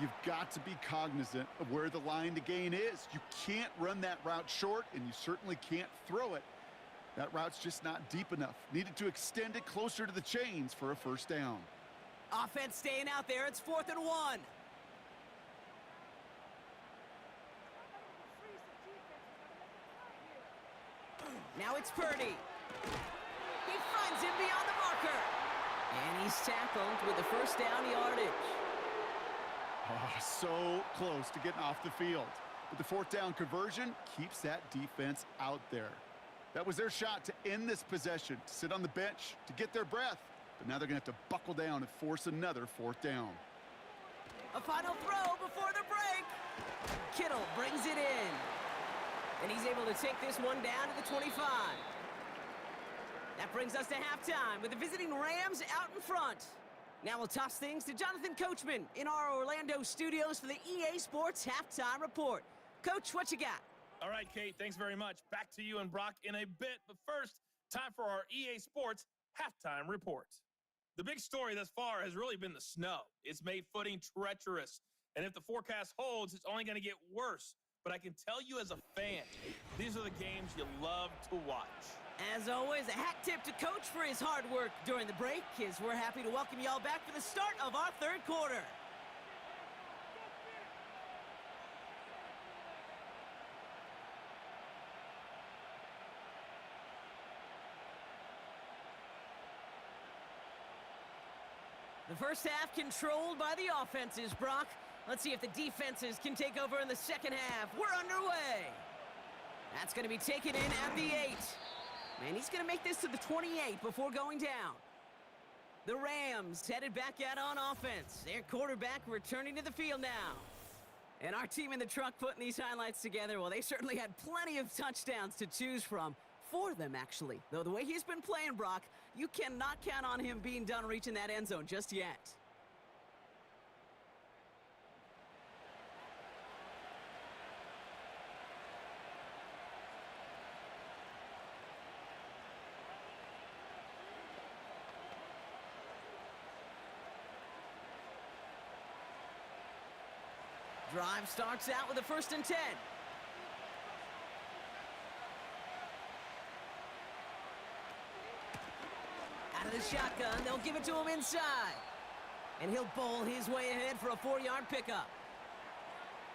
You've got to be cognizant of where the line to gain is. You can't run that route short, and you certainly can't throw it That route's just not deep enough. Needed to extend it closer to the chains for a first down. Offense staying out there. It's 4th and 1. Now it's Purdy. He finds him beyond the marker. And he's tackled with the first down yardage. Oh, so close to getting off the field. But the 4th down conversion keeps that defense out there. That was their shot to end this possession, to sit on the bench, to get their breath. But now they're going to have to buckle down and force another 4th down. A final throw before the break. Kittle brings it in. And he's able to take this one down to the 25. That brings us to halftime with the visiting Rams out in front. Now we'll toss things to Jonathan Coachman in our Orlando studios for the EA Sports Halftime Report. Coach, what you got? All right, Kate, thanks very much. Back to you and Brock in a bit. But first, time for our EA Sports Halftime Report. The big story thus far has really been the snow. It's made footing treacherous. And if the forecast holds, it's only going to get worse. But I can tell you as a fan, these are the games you love to watch. As always, a hat tip to Coach for his hard work during the break, as we're happy to welcome y'all back for the start of our 3rd quarter. The first half controlled by the offenses, Brock. Let's see if the defenses can take over in the second half. We're underway. That's going to be taken in at the 8. And he's going to make this to the 28 before going down. The Rams headed back out on offense. Their quarterback returning to the field now. And our team in the truck putting these highlights together, well, they certainly had plenty of touchdowns to choose from. 4 of them, actually. Though the way he's been playing, Brock, you cannot count on him being done reaching that end zone just yet. Drive starts out with a 1st and 10. Out of the shotgun, they'll give it to him inside. And he'll bowl his way ahead for a 4-yard pickup.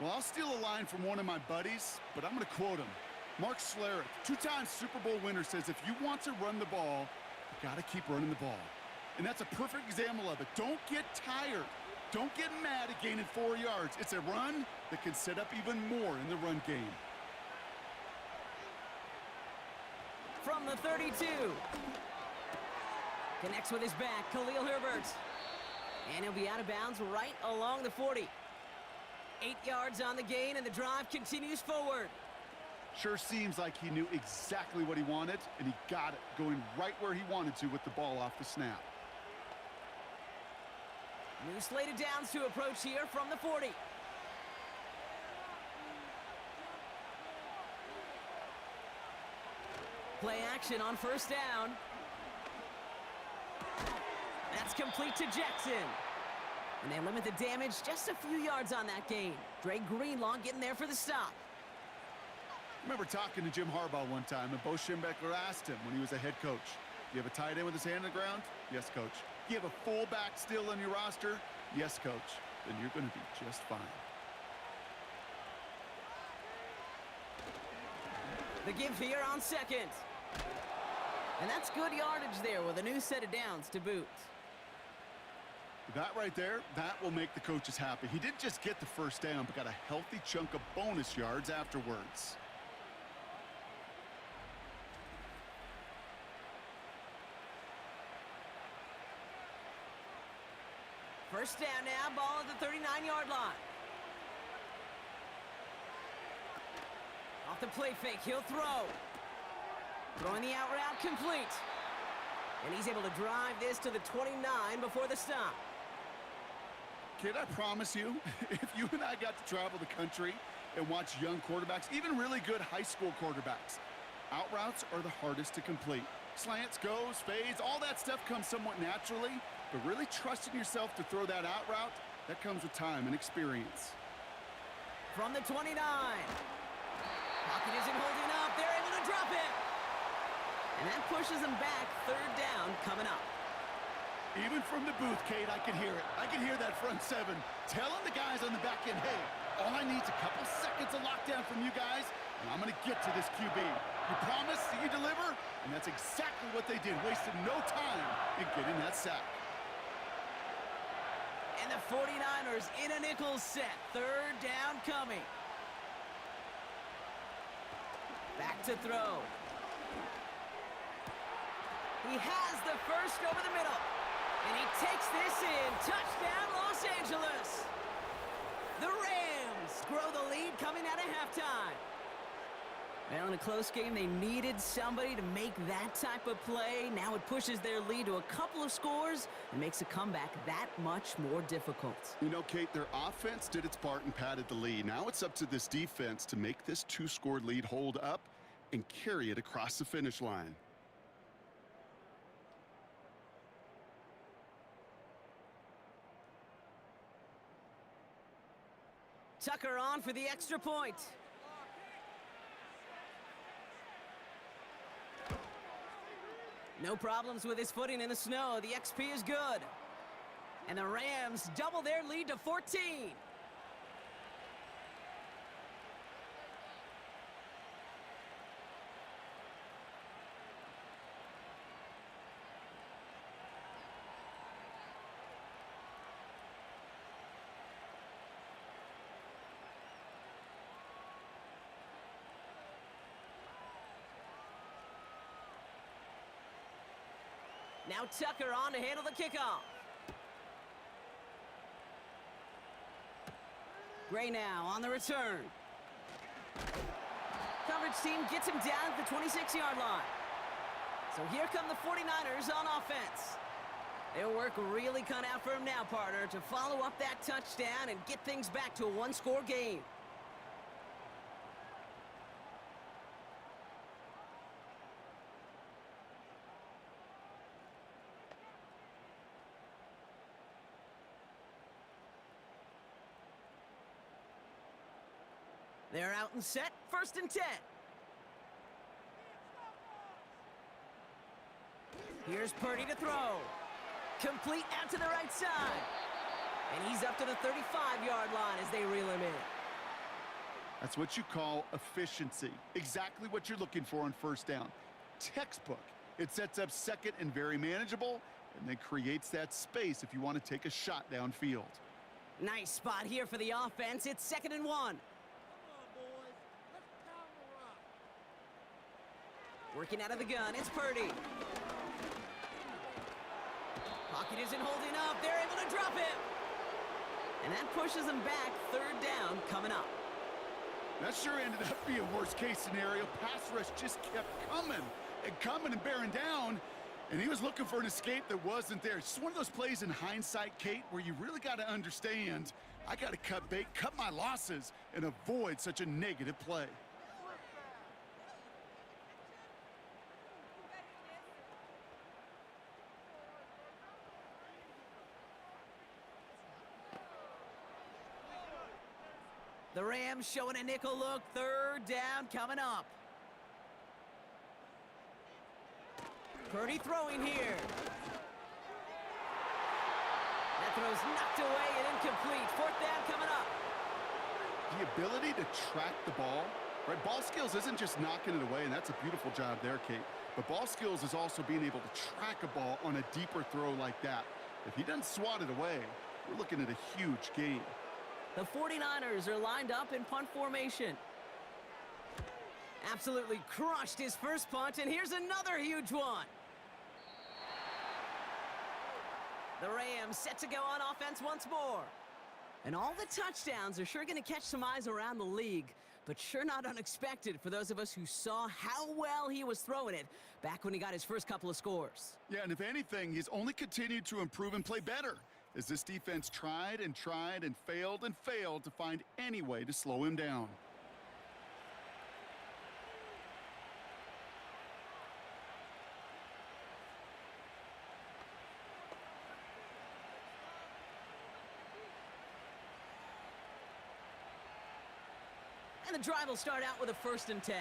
Well, I'll steal a line from one of my buddies, but I'm going to quote him. Mark Schlereth, 2-time Super Bowl winner, says if you want to run the ball, you got to keep running the ball. And that's a perfect example of it. Don't get tired. Don't get mad at gaining 4 yards. It's a run that can set up even more in the run game. From the 32. Connects with his back, Khalil Herbert. And he'll be out of bounds right along the 40. 8 yards on the gain, and the drive continues forward. Sure seems like he knew exactly what he wanted, and he got it, going right where he wanted to with the ball off the snap. New slated downs to approach here from the 40. Play action on 1st down. That's complete to Jackson. And they limit the damage just a few yards on that gain. Dre Greenlaw getting there for the stop. I remember talking to Jim Harbaugh one time, and Bo Schembechler asked him when he was a head coach, "Do you have a tight end with his hand on the ground?" "Yes, coach." "Do you have a fullback still on your roster?" "Yes, coach." "Then you're going to be just fine." The give here on 2nd. And that's good yardage there with a new set of downs to boot. That right there, that will make the coaches happy. He didn't just get the 1st down, but got a healthy chunk of bonus yards afterwards. First down now, ball at the 39-yard line. Off the play fake, he'll throw. Throwing the out route complete. And he's able to drive this to the 29 before the stop. Kid, I promise you, if you and I got to travel the country and watch young quarterbacks, even really good high school quarterbacks, out routes are the hardest to complete. Slants, goes, fades, all that stuff comes somewhat naturally, but really trusting yourself to throw that out route, that comes with time and experience. From the 29. Pocket isn't holding up. They're able to drop it. And that pushes them back. Third down coming up. Even from the booth, Kate, I could hear it. I could hear that front seven telling the guys on the back end, hey, all I need is a couple seconds of lockdown from you guys, and I'm going to get to this QB. You promise, you deliver, and that's exactly what they did. Wasted no time in getting that sack. And the 49ers in a nickel set. Third down coming. Back to throw. He has the first over the middle. And he takes this in. Touchdown, Los Angeles. The Rams grow the lead coming out of halftime. Well, in a close game, they needed somebody to make that type of play. Now it pushes their lead to a couple of scores and makes a comeback that much more difficult. You know, Kate, their offense did its part and padded the lead. Now it's up to this defense to make this two-score lead hold up and carry it across the finish line. Tucker on for the extra point. No problems with his footing in the snow. The XP is good. And the Rams double their lead to 14. Now Tucker on to handle the kickoff. Gray now on the return. Coverage team gets him down at the 26-yard line. So here come the 49ers on offense. They'll work really cut out for him now, partner, to follow up that touchdown and get things back to a one-score game. They're out and set. First and 10. Here's Purdy to throw. Complete out to the right side. And he's up to the 35-yard line as they reel him in. That's what you call efficiency. Exactly what you're looking for on first down. Textbook. It sets up second and very manageable, and then creates that space if you want to take a shot downfield. Nice spot here for the offense. It's 2nd and 1. Working out of the gun, it's Purdy. Pocket isn't holding up. They're able to drop him. And that pushes them back. Third down coming up. That sure ended up being worst-case scenario. Pass rush just kept coming and bearing down. And he was looking for an escape that wasn't there. It's just one of those plays in hindsight, Kate, where you really got to understand, I got to cut bait, cut my losses, and avoid such a negative play. The Rams showing a nickel look. Third down coming up. Purdy throwing here. That throw's knocked away and incomplete. Fourth down coming up. The ability to track the ball, right? Ball skills isn't just knocking it away, and that's a beautiful job there, Kate. But ball skills is also being able to track a ball on a deeper throw like that. If he doesn't swat it away, we're looking at a huge gain. The 49ers are lined up in punt formation. Absolutely crushed his first punt, and here's another huge one. The Rams set to go on offense once more. And all the touchdowns are sure going to catch some eyes around the league, but sure not unexpected for those of us who saw how well he was throwing it back when he got his first couple of scores. Yeah, and if anything, he's only continued to improve and play better, as this defense tried and failed to find any way to slow him down. And the drive will start out with a 1st and 10.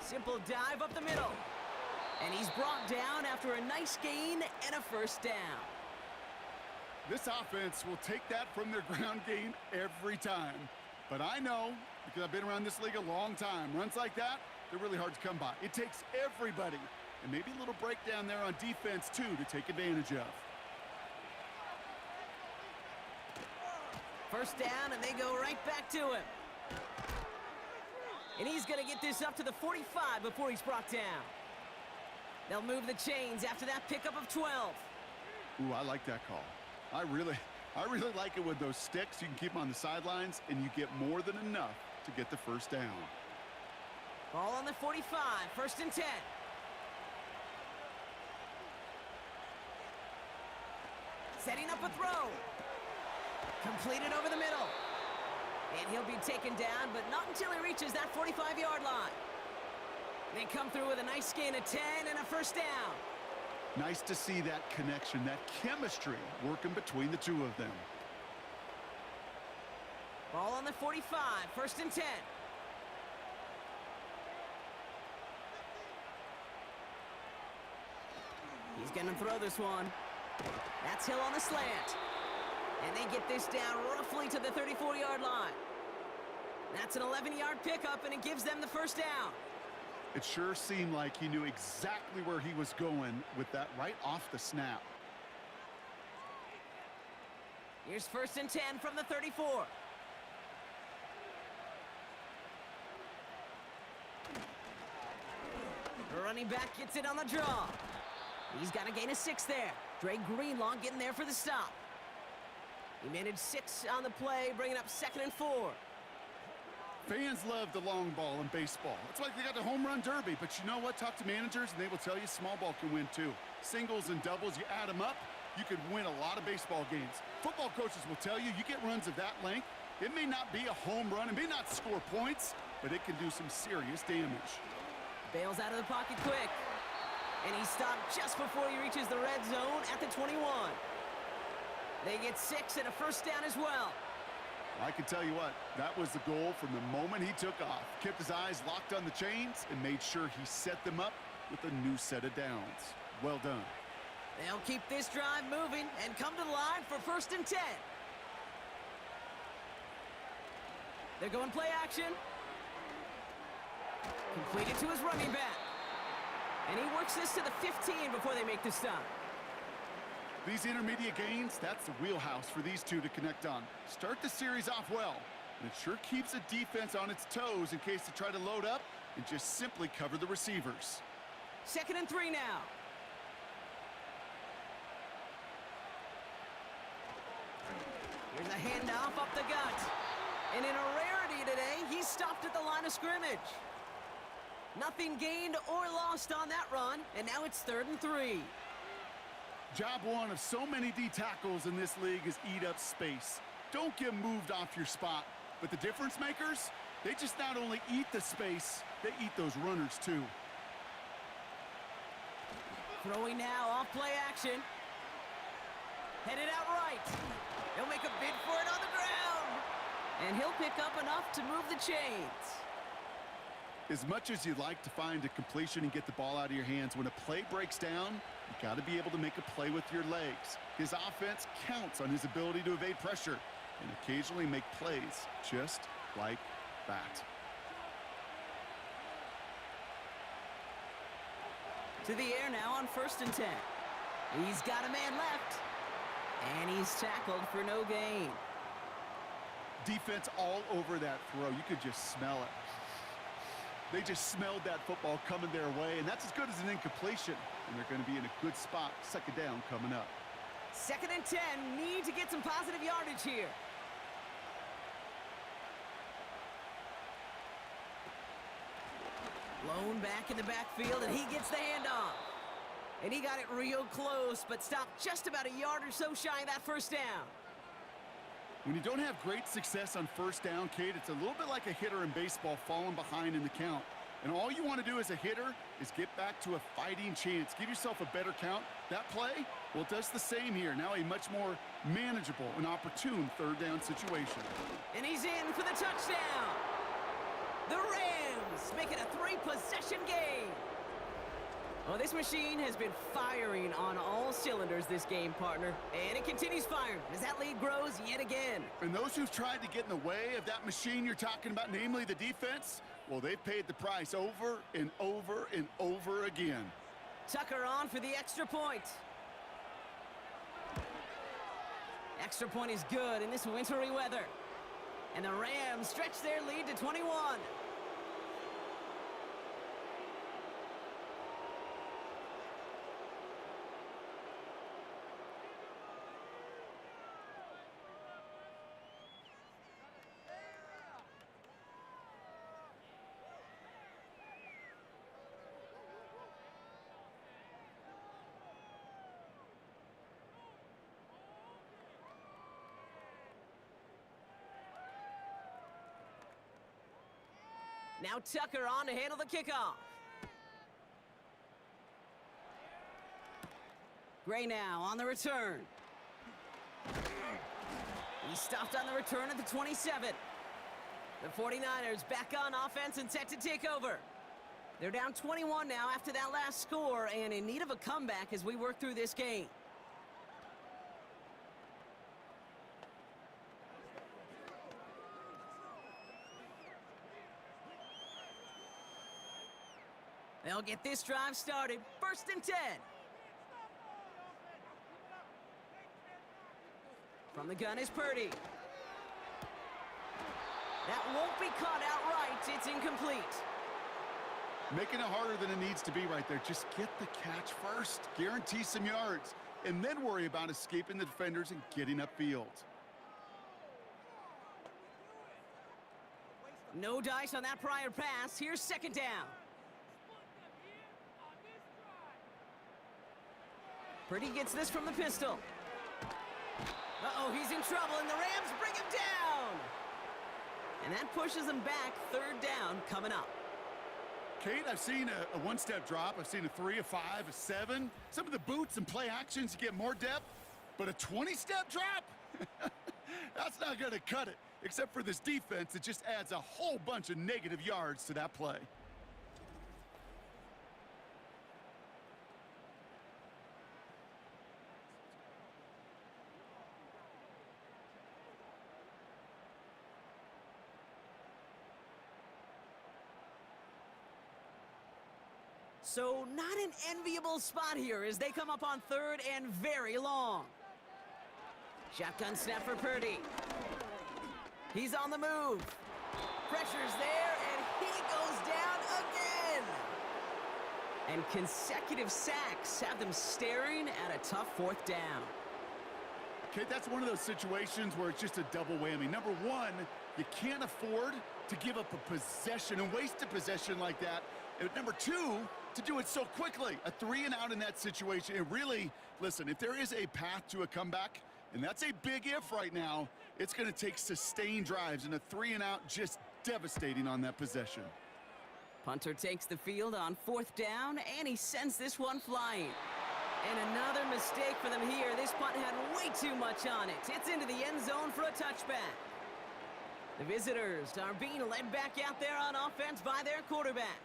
Simple dive up the middle. And he's brought down after a nice gain and a first down. This offense will take that from their ground game every time. But I know, because I've been around this league a long time, runs like that, they're really hard to come by. It takes everybody, and maybe a little breakdown there on defense, too, to take advantage of. First down, and they go right back to him. And he's going to get this up to the 45 before he's brought down. They'll move the chains after that pickup of 12. Ooh, I like that call. I really like it with those sticks. You can keep them on the sidelines, and you get more than enough to get the first down. Ball on the 45, first and 10. Setting up a throw. Completed over the middle. And he'll be taken down, but not until he reaches that 45-yard line. They come through with a nice gain of 10 and a first down. Nice to see that connection, that chemistry working between the two of them. Ball on the 45, first and 10. He's going to throw this one. That's Hill on the slant. And they get this down roughly to the 34-yard line. That's an 11-yard pickup, and it gives them the first down. It sure seemed like he knew exactly where he was going with that right off the snap. Here's first and 10 from the 34. The running back gets it on the draw. He's got a gain of 6 there. Dre Greenlaw getting there for the stop. He managed 6 on the play, bringing up 2nd and 4. Fans love the long ball in baseball. That's why they got the home run derby. But you know what? Talk to managers, and they will tell you small ball can win too. Singles and doubles, you add them up, you could win a lot of baseball games. Football coaches will tell you, you get runs of that length, it may not be a home run, it may not score points, but it can do some serious damage. Bails out of the pocket quick. And he stopped just before he reaches the red zone at the 21. They get 6 and a first down as well. I can tell you what, that was the goal from the moment he took off. Kept his eyes locked on the chains and made sure he set them up with a new set of downs. Well done. They'll keep this drive moving and come to the line for first and 10. They're going play action. Completed to his running back. And he works this to the 15 before they make the stop. These intermediate gains, that's the wheelhouse for these two to connect on. Start the series off well, and it sure keeps the defense on its toes in case they try to load up and just simply cover the receivers. 2nd and 3 now. Here's a handoff up the gut. And in a rarity today, he's stopped at the line of scrimmage. Nothing gained or lost on that run, and now it's 3rd and 3. Job one of so many D tackles in this league is eat up space. Don't get moved off your spot. But the difference makers, they just not only eat the space, they eat those runners too. Throwing now off play action. Headed out right. He'll make a bid for it on the ground. And he'll pick up enough to move the chains. As much as you'd like to find a completion and get the ball out of your hands, when a play breaks down, you got to be able to make a play with your legs. His offense counts on his ability to evade pressure and occasionally make plays just like that. To the air now on 1st and 10. He's got a man left. And he's tackled for no gain. Defense all over that throw. You could just smell it. They just smelled that football coming their way, and that's as good as an incompletion. And they're going to be in a good spot. 2nd down coming up. 2nd and 10. Need to get some positive yardage here. Blown back in the backfield, and he gets the handoff. And he got it real close, but stopped just about a yard or so shy of that first down. When you don't have great success on 1st down, Kate, it's a little bit like a hitter in baseball falling behind in the count. And all you want to do as a hitter is get back to a fighting chance. Give yourself a better count. That play, well, it does the same here. Now a much more manageable and opportune 3rd down situation. And he's in for the touchdown. The Rams make it a 3-possession game. Well, this machine has been firing on all cylinders this game, partner. And it continues firing as that lead grows yet again. And those who've tried to get in the way of that machine you're talking about, namely the defense, well, they've paid the price over and over and over again. Tucker on for the extra point. Extra point is good in this wintry weather. And the Rams stretch their lead to 21. Now Tucker on to handle the kickoff. Gray now on the return. He stopped on the return at the 27. The 49ers back on offense and set to take over. They're down 21 now after that last score and in need of a comeback as we work through this game. They'll get this drive started. 1st and 10. From the gun is Purdy. That won't be caught outright. It's incomplete. Making it harder than it needs to be right there. Just get the catch first. Guarantee some yards. And then worry about escaping the defenders and getting upfield. No dice on that prior pass. Here's 2nd down. Purdy gets this from the pistol. Uh-oh, he's in trouble, and the Rams bring him down. And that pushes him back. 3rd down coming up. Kate, I've seen a one-step drop. I've seen a 3, a 5, a 7. Some of the boots and play actions get more depth, but a 20-step drop? That's not going to cut it, except for this defense that just adds a whole bunch of negative yards to that play. So not an enviable spot here as they come up on 3rd and very long. Shotgun snap for Purdy. He's on the move. Pressure's there, and he goes down again. And consecutive sacks have them staring at a tough 4th down. Okay, that's one of those situations where it's just a double whammy. Number one, you can't afford to give up a possession and waste a possession like that. And number two, to do it so quickly. A 3 and out in that situation. And really, listen, if there is a path to a comeback, and that's a big if right now, it's going to take sustained drives, and a 3 and out just devastating on that possession. Punter takes the field on 4th down, and he sends this one flying. And another mistake for them here. This punt had way too much on it. It's into the end zone for a touchback. The visitors are being led back out there on offense by their quarterback.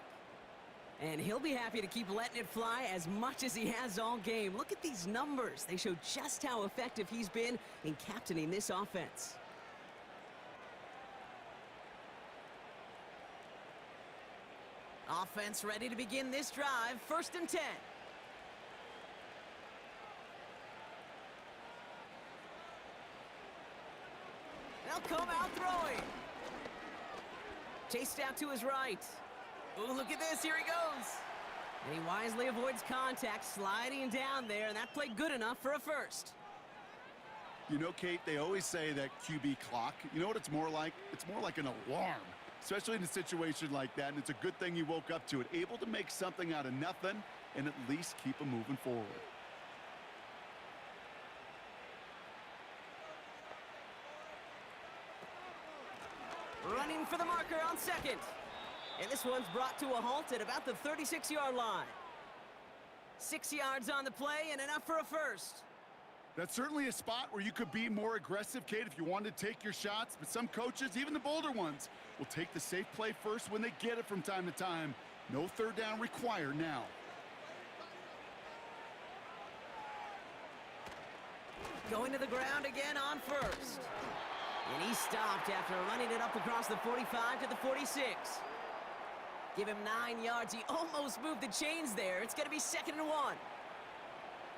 And he'll be happy to keep letting it fly as much as he has all game. Look at these numbers. They show just how effective he's been in captaining this offense. Offense ready to begin this drive. 1st and 10. They'll come out throwing. Chased out to his right. Ooh, look at this. Here he goes. And he wisely avoids contact, sliding down there, and that played good enough for a 1st. You know, Kate, they always say that QB clock, you know what it's more like? It's more like an alarm, especially in a situation like that, and it's a good thing you woke up to it, able to make something out of nothing and at least keep them moving forward. Running for the marker on 2nd. And this one's brought to a halt at about the 36-yard line. 6 yards on the play and enough for a 1st. That's certainly a spot where you could be more aggressive, Kate, if you wanted to take your shots. But some coaches, even the bolder ones, will take the safe play first when they get it from time to time. No third down required now. Going to the ground again on first. And he stopped after running it up across the 45 to the 46. Give him 9 yards. He almost moved the chains there. It's going to be 2nd and 1.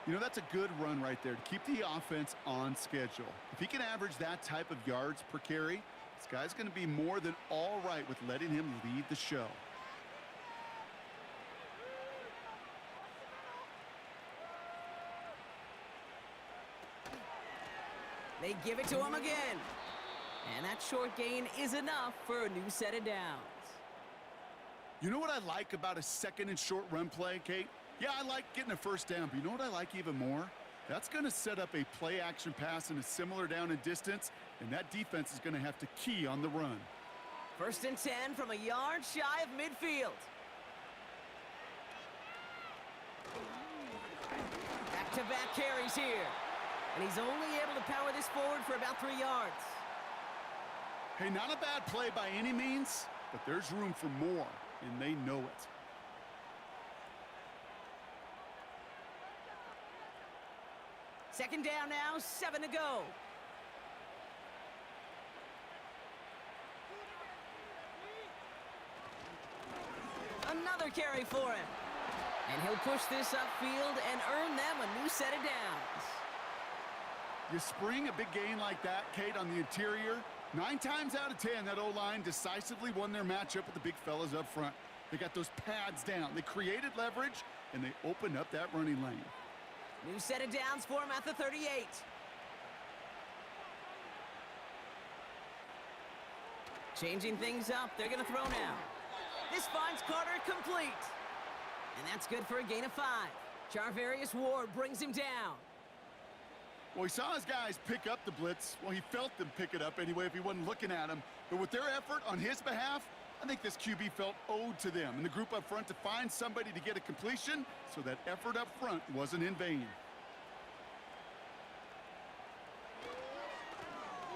You know, that's a good run right there to keep the offense on schedule. If he can average that type of yards per carry, this guy's going to be more than all right with letting him lead the show. They give it to him again. And that short gain is enough for a new set of downs. You know what I like about a 2nd and short run play, Kate? Yeah, I like getting a first down, but you know what I like even more? That's going to set up a play-action pass in a similar down and distance, and that defense is going to have to key on the run. 1st and 10 from a yard shy of midfield. Back-to-back carries here. And he's only able to power this forward for about 3 yards. Hey, not a bad play by any means, but there's room for more, and they know it. Second down now, 7 to go. Another carry for him. And he'll push this upfield and earn them a new set of downs. You spring a big gain like that, Kate, on the interior, 9 times out of 10, that O-line decisively won their matchup with the big fellas up front. They got those pads down. They created leverage, and they opened up that running lane. New set of downs for him at the 38. Changing things up. They're going to throw now. This finds Carter complete. And that's good for a gain of 5. Charvarius Ward brings him down. Well, he saw his guys pick up the blitz. Well, he felt them pick it up anyway if he wasn't looking at him. But with their effort on his behalf, I think this QB felt owed to them and the group up front to find somebody to get a completion, so that effort up front wasn't in vain.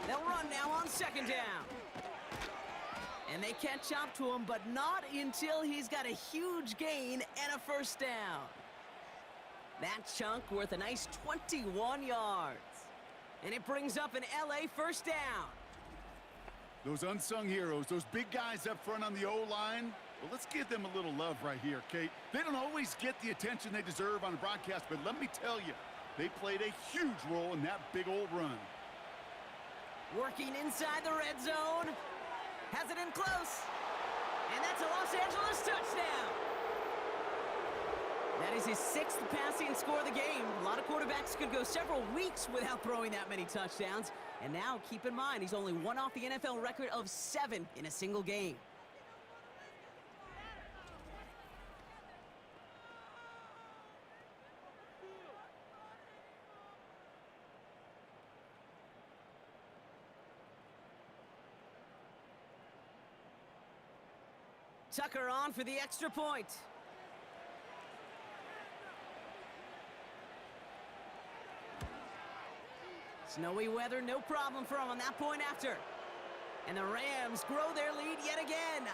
They'll run now on 2nd down. And they catch up to him, but not until he's got a huge gain and a first down. That chunk worth a nice 21 yards. And it brings up an LA first down. Those unsung heroes, those big guys up front on the O-line, well, let's give them a little love right here, Kate. They don't always get the attention they deserve on the broadcast, but let me tell you, they played a huge role in that big old run. Working inside the red zone. Has it in close. And that's a Los Angeles touchdown. That is his 6th passing score of the game. A lot of quarterbacks could go several weeks without throwing that many touchdowns. And now, keep in mind, he's only one off the NFL record of 7 in a single game. Tucker on for the extra point. Snowy weather, no problem for him on that point after. And the Rams grow their lead yet again.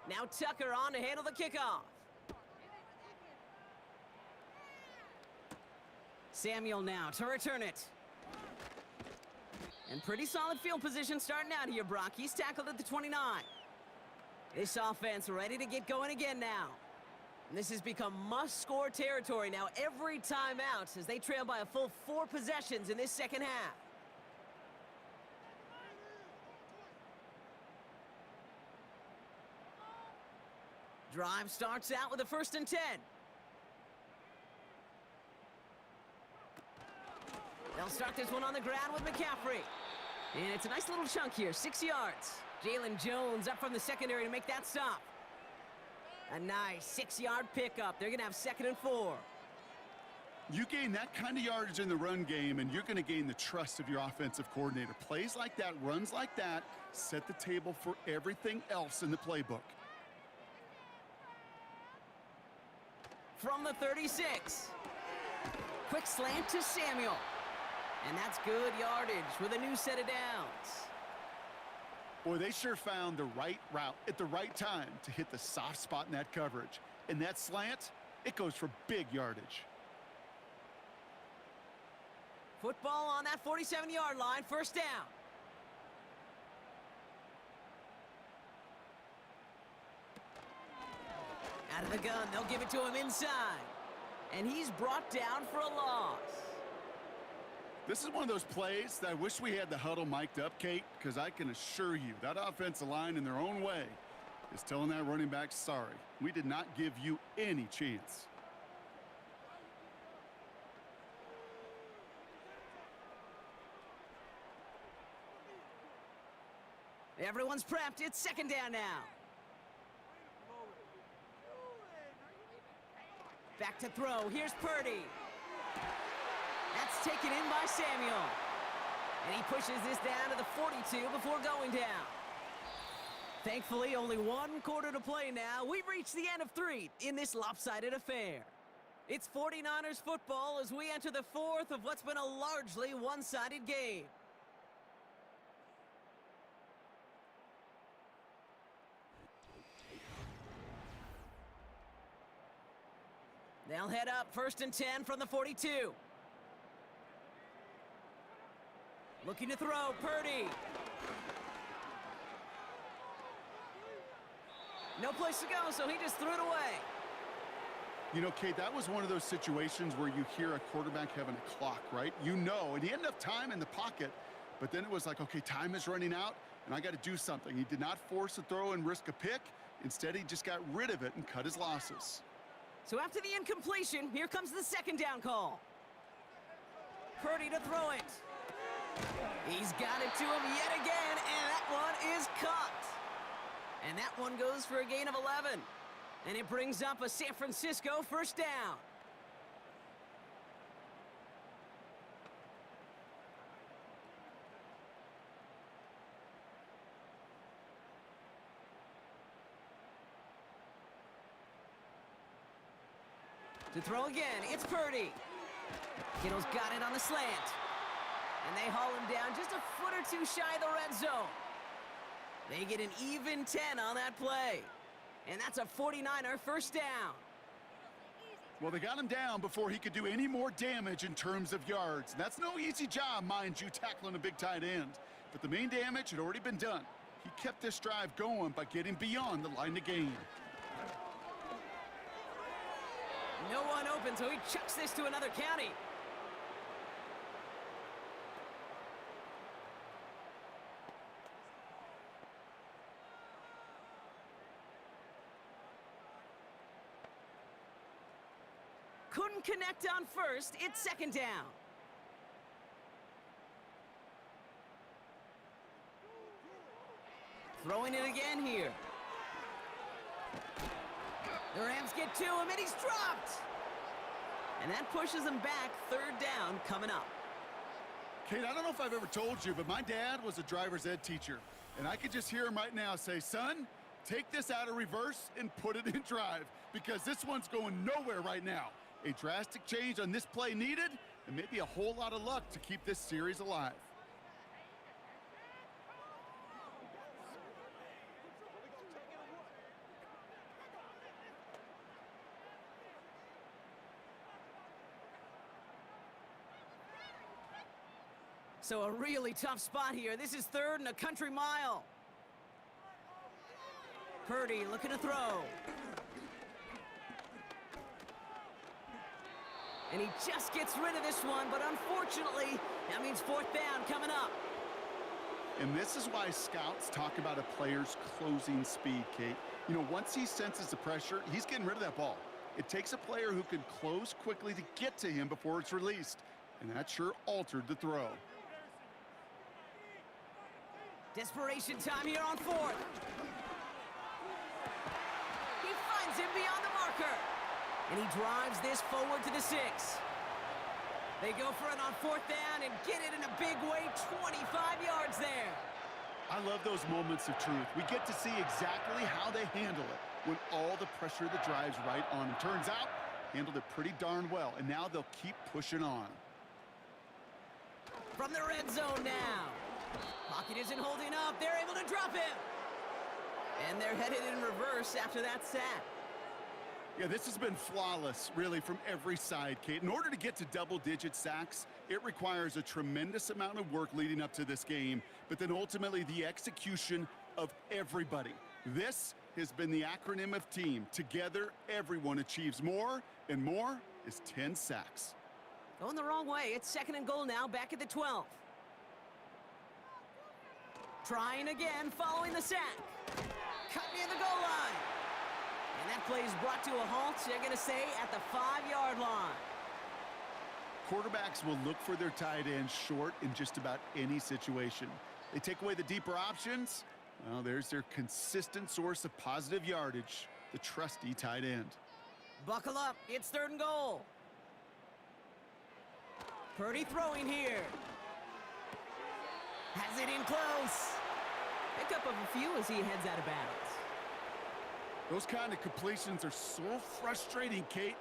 Now Tucker on to handle the kickoff. Samuel now to return it. And pretty solid field position starting out here, Brock. He's tackled at the 29. This offense ready to get going again now. And this has become must-score territory now every time out as they trail by a full 4 possessions in this second half. Drive starts out with a 1st and 10. They'll start this one on the ground with McCaffrey. And it's a nice little chunk here, 6 yards. Jalen Jones up from the secondary to make that stop. A nice 6-yard pickup. They're going to have 2nd and 4. You gain that kind of yardage in the run game, and you're going to gain the trust of your offensive coordinator. Plays like that, runs like that, set the table for everything else in the playbook. From the 36. Quick slant to Samuel. And that's good yardage with a new set of downs. Boy, they sure found the right route at the right time to hit the soft spot in that coverage. And that slant, it goes for big yardage. Football on that 47-yard line, 1st down. Out of the gun, they'll give it to him inside. And he's brought down for a loss. This is one of those plays that I wish we had the huddle mic'd up, Kate, because I can assure you that offensive line in their own way is telling that running back, sorry, we did not give you any chance. Everyone's prepped. It's 2nd down now. Back to throw. Here's Purdy. That's taken in by Samuel. And he pushes this down to the 42 before going down. Thankfully, only 1 quarter to play now. We've reached the end of 3 in this lopsided affair. It's 49ers football as we enter the 4th of what's been a largely one-sided game. They'll head up 1st and 10 from the 42. Looking to throw, Purdy. No place to go, so he just threw it away. You know, Kate, that was one of those situations where you hear a quarterback having a clock, right? You know, and he had enough time in the pocket, but then it was like, okay, time is running out, and I got to do something. He did not force a throw and risk a pick. Instead, he just got rid of it and cut his losses. So after the incompletion, here comes the 2nd down call. Purdy to throw it. He's got it to him yet again, and that one is caught. And that one goes for a gain of 11. And it brings up a San Francisco 1st down. To throw again, it's Purdy. Kittle's got it on the slant. And they haul him down just a foot or 2 shy of the red zone. They get an even 10 on that play. And that's a 49er 1st down. Well, they got him down before he could do any more damage in terms of yards. That's no easy job, mind you, tackling a big tight end. But the main damage had already been done. He kept this drive going by getting beyond the line to gain. No one open, so he chucks this to another county. Couldn't connect on 1st. It's 2nd down. Throwing it again here. The Rams get to him, and he's dropped. And that pushes him back. 3rd down coming up. Kate, I don't know if I've ever told you, but my dad was a driver's ed teacher. And I could just hear him right now say, son, take this out of reverse and put it in drive, because this one's going nowhere right now. A drastic change on this play needed, and maybe a whole lot of luck to keep this series alive. So a really tough spot here. This is 3rd and a country mile. Purdy looking to throw. And he just gets rid of this one, but unfortunately, that means 4th down coming up. And this is why scouts talk about a player's closing speed, Kate. You know, once he senses the pressure, he's getting rid of that ball. It takes a player who can close quickly to get to him before it's released. And that sure altered the throw. Desperation time here on fourth. He finds him beyond the marker. And he drives this forward to the 6. They go for it on fourth down and get it in a big way, 25 yards there. I love those moments of truth. We get to see exactly how they handle it when all the pressure of the drive's right on them. Turns out, handled it pretty darn well, and now they'll keep pushing on. From the red zone now. Pocket isn't holding up. They're able to drop him. And they're headed in reverse after that sack. Yeah, this has been flawless, really, from every side, Kate. In order to get to double-digit sacks, it requires a tremendous amount of work leading up to this game, but then ultimately the execution of everybody. This has been the acronym of team. Together, everyone achieves more, and more is 10 sacks. Going the wrong way. It's 2nd and goal now, back at the 12. Trying again, following the sack. Cut near the goal line. And that play is brought to a halt, they're going to say, at the 5-yard line. Quarterbacks will look for their tight ends short in just about any situation. They take away the deeper options. Well, there's their consistent source of positive yardage, the trusty tight end. Buckle up. It's 3rd and goal. Purdy throwing here. Has it in close. Pickup of a few as he heads out of bounds. Those kind of completions are so frustrating, Kate.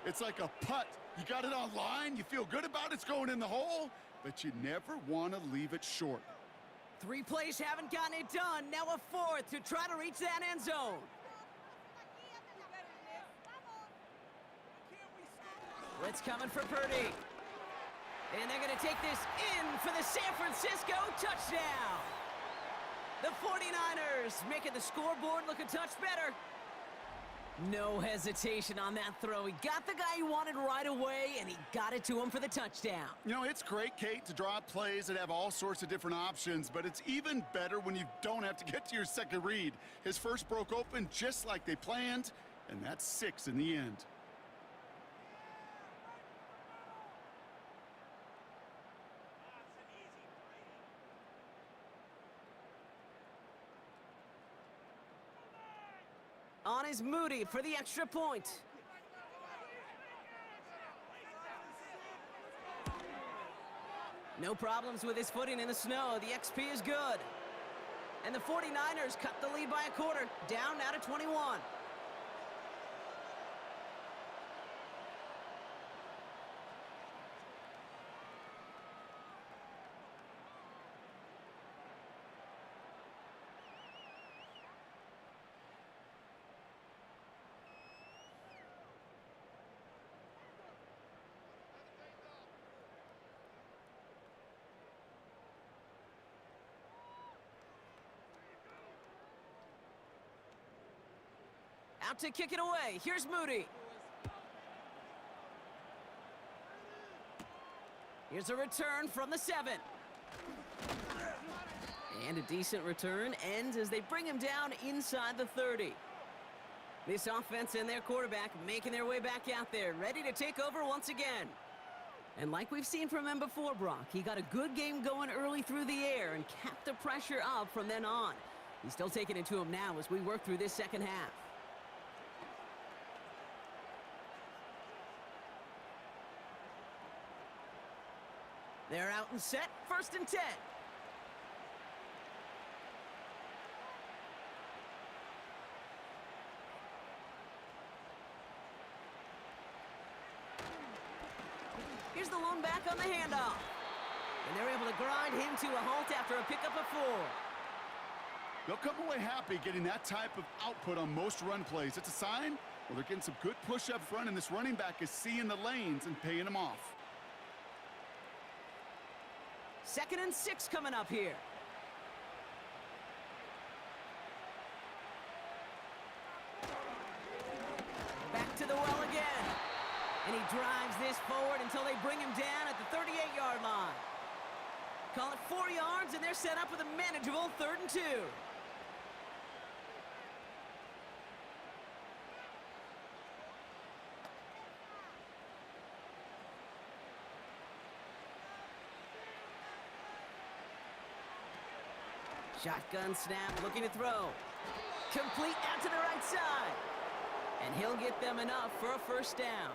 It's like a putt. You got it on line, you feel good about it's going in the hole, but you never want to leave it short. 3 plays haven't gotten it done. Now a 4th to try to reach that end zone. Blitz coming for Purdy. And they're going to take this in for the San Francisco touchdown. The 49ers making the scoreboard look a touch better. No hesitation on that throw. He got the guy he wanted right away, and he got it to him for the touchdown. You know, it's great, Kate, to draw up plays that have all sorts of different options, but it's even better when you don't have to get to your second read. His first broke open just like they planned, and that's 6 in the end. On is Moody for the extra point. No problems with his footing in the snow. The XP is good. And the 49ers cut the lead by a quarter, down now to 21. Out to kick it away. Here's Moody. Here's a return from the 7. And a decent return ends as they bring him down inside the 30. This offense and their quarterback making their way back out there, ready to take over once again. And like we've seen from him before, Brock, he got a good game going early through the air and kept the pressure up from then on. He's still taking it to him now as we work through this second half. They're out and set, 1st and 10. Here's the lone back on the handoff. And they're able to grind him to a halt after a pickup of 4. They'll come away happy getting that type of output on most run plays. It's a sign, well, they're getting some good push up front, and this running back is seeing the lanes and paying them off. 2nd and 6 coming up here. Back to the well again. And he drives this forward until they bring him down at the 38-yard line. Call it 4 yards, and they're set up with a manageable 3rd and 2. Shotgun snap, looking to throw. Complete out to the right side. And he'll get them enough for a first down.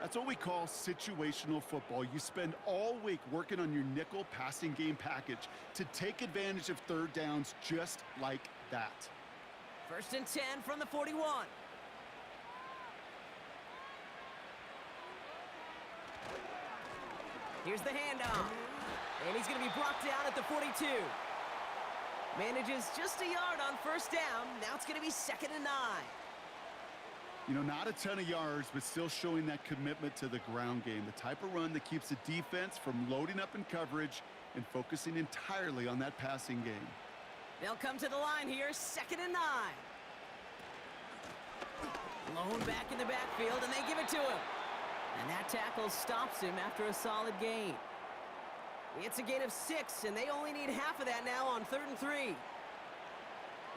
That's what we call situational football. You spend all week working on your nickel passing game package to take advantage of third downs just like that. 1st and 10 from the 41. Here's the handoff. And he's going to be blocked down at the 42. Manages just a yard on first down. Now it's going to be 2nd and 9. You know, not a ton of yards, but still showing that commitment to the ground game. The type of run that keeps the defense from loading up in coverage and focusing entirely on that passing game. They'll come to the line here, 2nd and 9. Blown back in the backfield, and they give it to him. And that tackle stops him after a solid gain. It's a gain of 6, and they only need half of that now on 3rd and 3.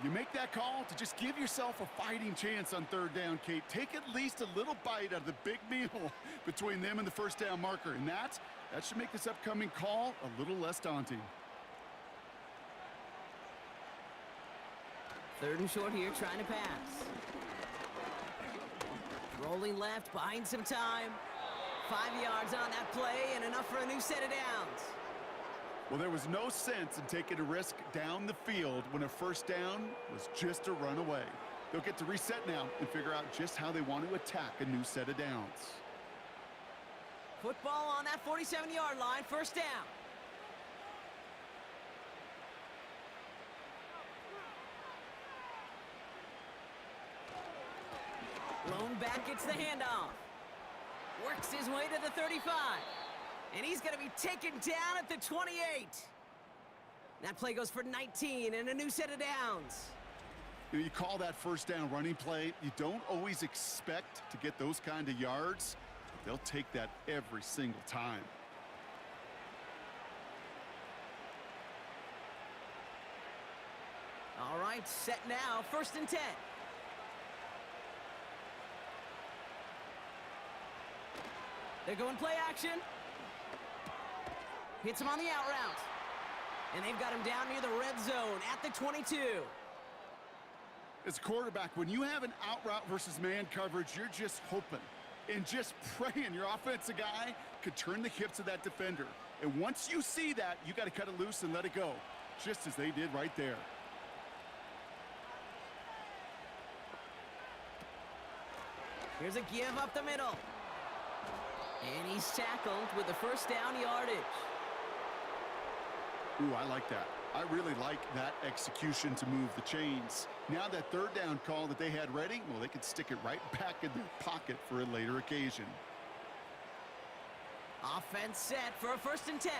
You make that call to just give yourself a fighting chance on third down, Kate. Take at least a little bite out of the big meal between them and the first down marker. And that should make this upcoming call a little less daunting. 3rd and short here, trying to pass. Rolling left, buying some time. 5 yards on that play and enough for a new set of downs. Well, there was no sense in taking a risk down the field when a first down was just a run away. They'll get to reset now and figure out just how they want to attack a new set of downs. Football on that 47-yard line, first down. Lone back gets the handoff. Works his way to the 35. And he's going to be taken down at the 28. That play goes for 19 and a new set of downs. You call that first down running play. You don't always expect to get those kind of yards. They'll take that every single time. All right, set now, 1st and 10. They're going play action. Hits him on the out route. And they've got him down near the red zone at the 22. As a quarterback, when you have an out route versus man coverage, you're just hoping and just praying your offensive guy could turn the hips of that defender. And once you see that, you got to cut it loose and let it go, just as they did right there. Here's a give up the middle. And he's tackled with the first down yardage. Ooh, I like that. I really like that execution to move the chains. Now that third down call that they had ready, well, they could stick it right back in their pocket for a later occasion. Offense set for a 1st and 10.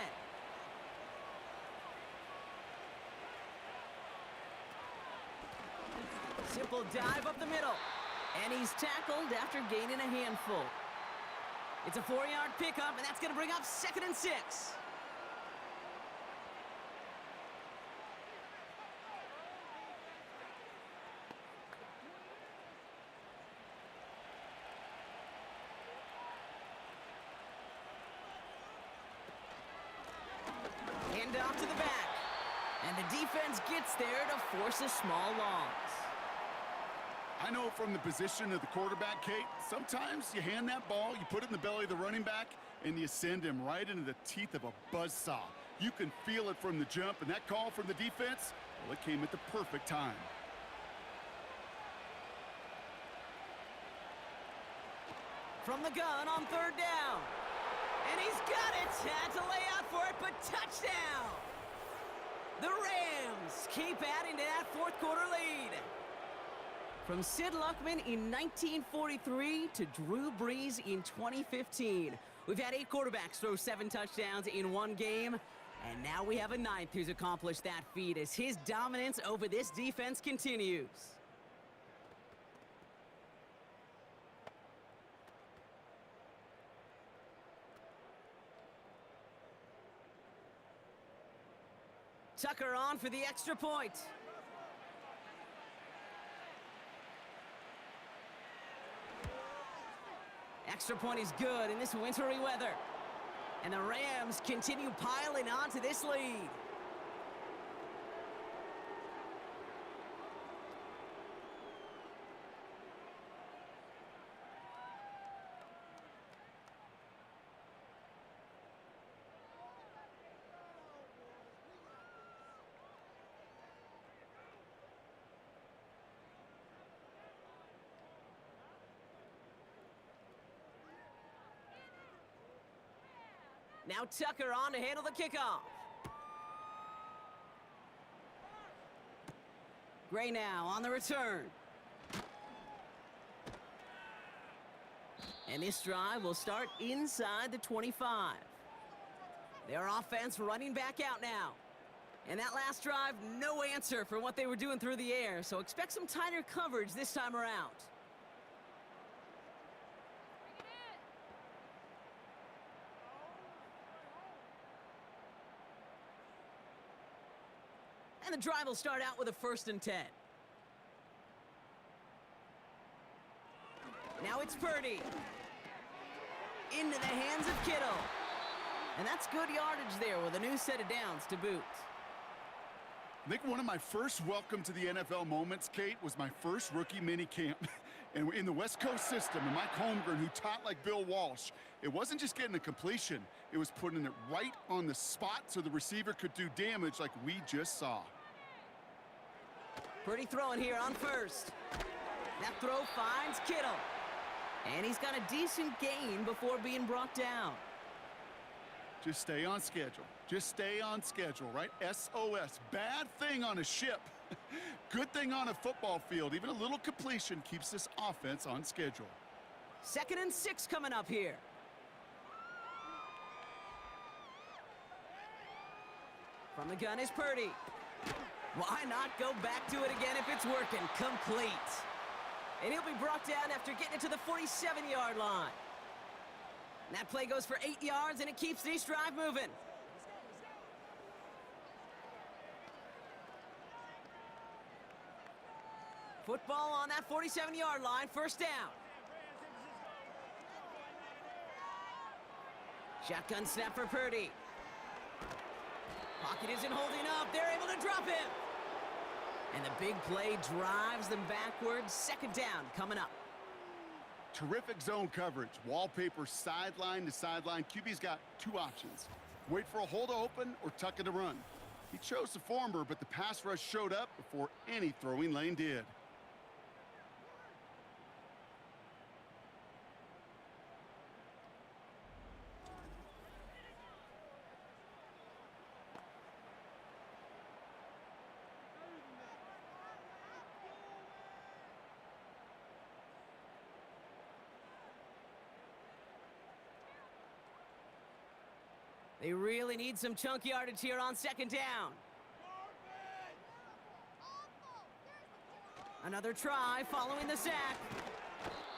Simple dive up the middle. And he's tackled after gaining a handful. It's a 4-yard pickup, and that's going to bring up 2nd and 6. Hand off to the back. And the defense gets there to force a small loss. I know from the position of the quarterback, Kate, sometimes you hand that ball, you put it in the belly of the running back, and you send him right into the teeth of a buzzsaw. You can feel it from the jump, and that call from the defense, well, it came at the perfect time. From the gun on 3rd down. And he's got it. Had to lay out for it, but touchdown. The Rams keep adding to that 4th quarter lead. From Sid Luckman in 1943 to Drew Brees in 2015. We've had 8 quarterbacks throw 7 touchdowns in one game. And now we have a 9th who's accomplished that feat as his dominance over this defense continues. Tucker on for the extra point. Extra point is good in this wintry weather. And the Rams continue piling on to this lead. Now Tucker on to handle the kickoff. Gray now on the return. And this drive will start inside the 25. Their offense running back out now. And that last drive, no answer for what they were doing through the air, so expect some tighter coverage this time around. And the drive will start out with a 1st and 10. Now it's Purdy. Into the hands of Kittle. And that's good yardage there with a new set of downs to boot. I think one of my first welcome to the NFL moments, Kate, was my first rookie mini camp. And in the West Coast system, and Mike Holmgren, who taught like Bill Walsh, it wasn't just getting a completion, it was putting it right on the spot so the receiver could do damage like we just saw. Purdy throwing here on 1st. That throw finds Kittle. And he's got a decent gain before being brought down. Just stay on schedule. Just stay on schedule, right? SOS. Bad thing on a ship. Good thing on a football field. Even a little completion keeps this offense on schedule. 2nd and 6 coming up here. From the gun is Purdy. Why not go back to it again if it's working? Complete. And he'll be brought down after getting it to the 47-yard line. And that play goes for 8 yards, and it keeps this drive moving. Football on that 47-yard line, 1st down. Shotgun snap for Purdy. Pocket isn't holding up. They're able to drop him. And the big play drives them backwards. 2nd down coming up. Terrific zone coverage. Wallpaper sideline to sideline. QB's got 2 options. Wait for a hole to open or tuck it to run. He chose the former, but the pass rush showed up before any throwing lane did. They really need some chunk yardage here on 2nd down. Another try following the sack.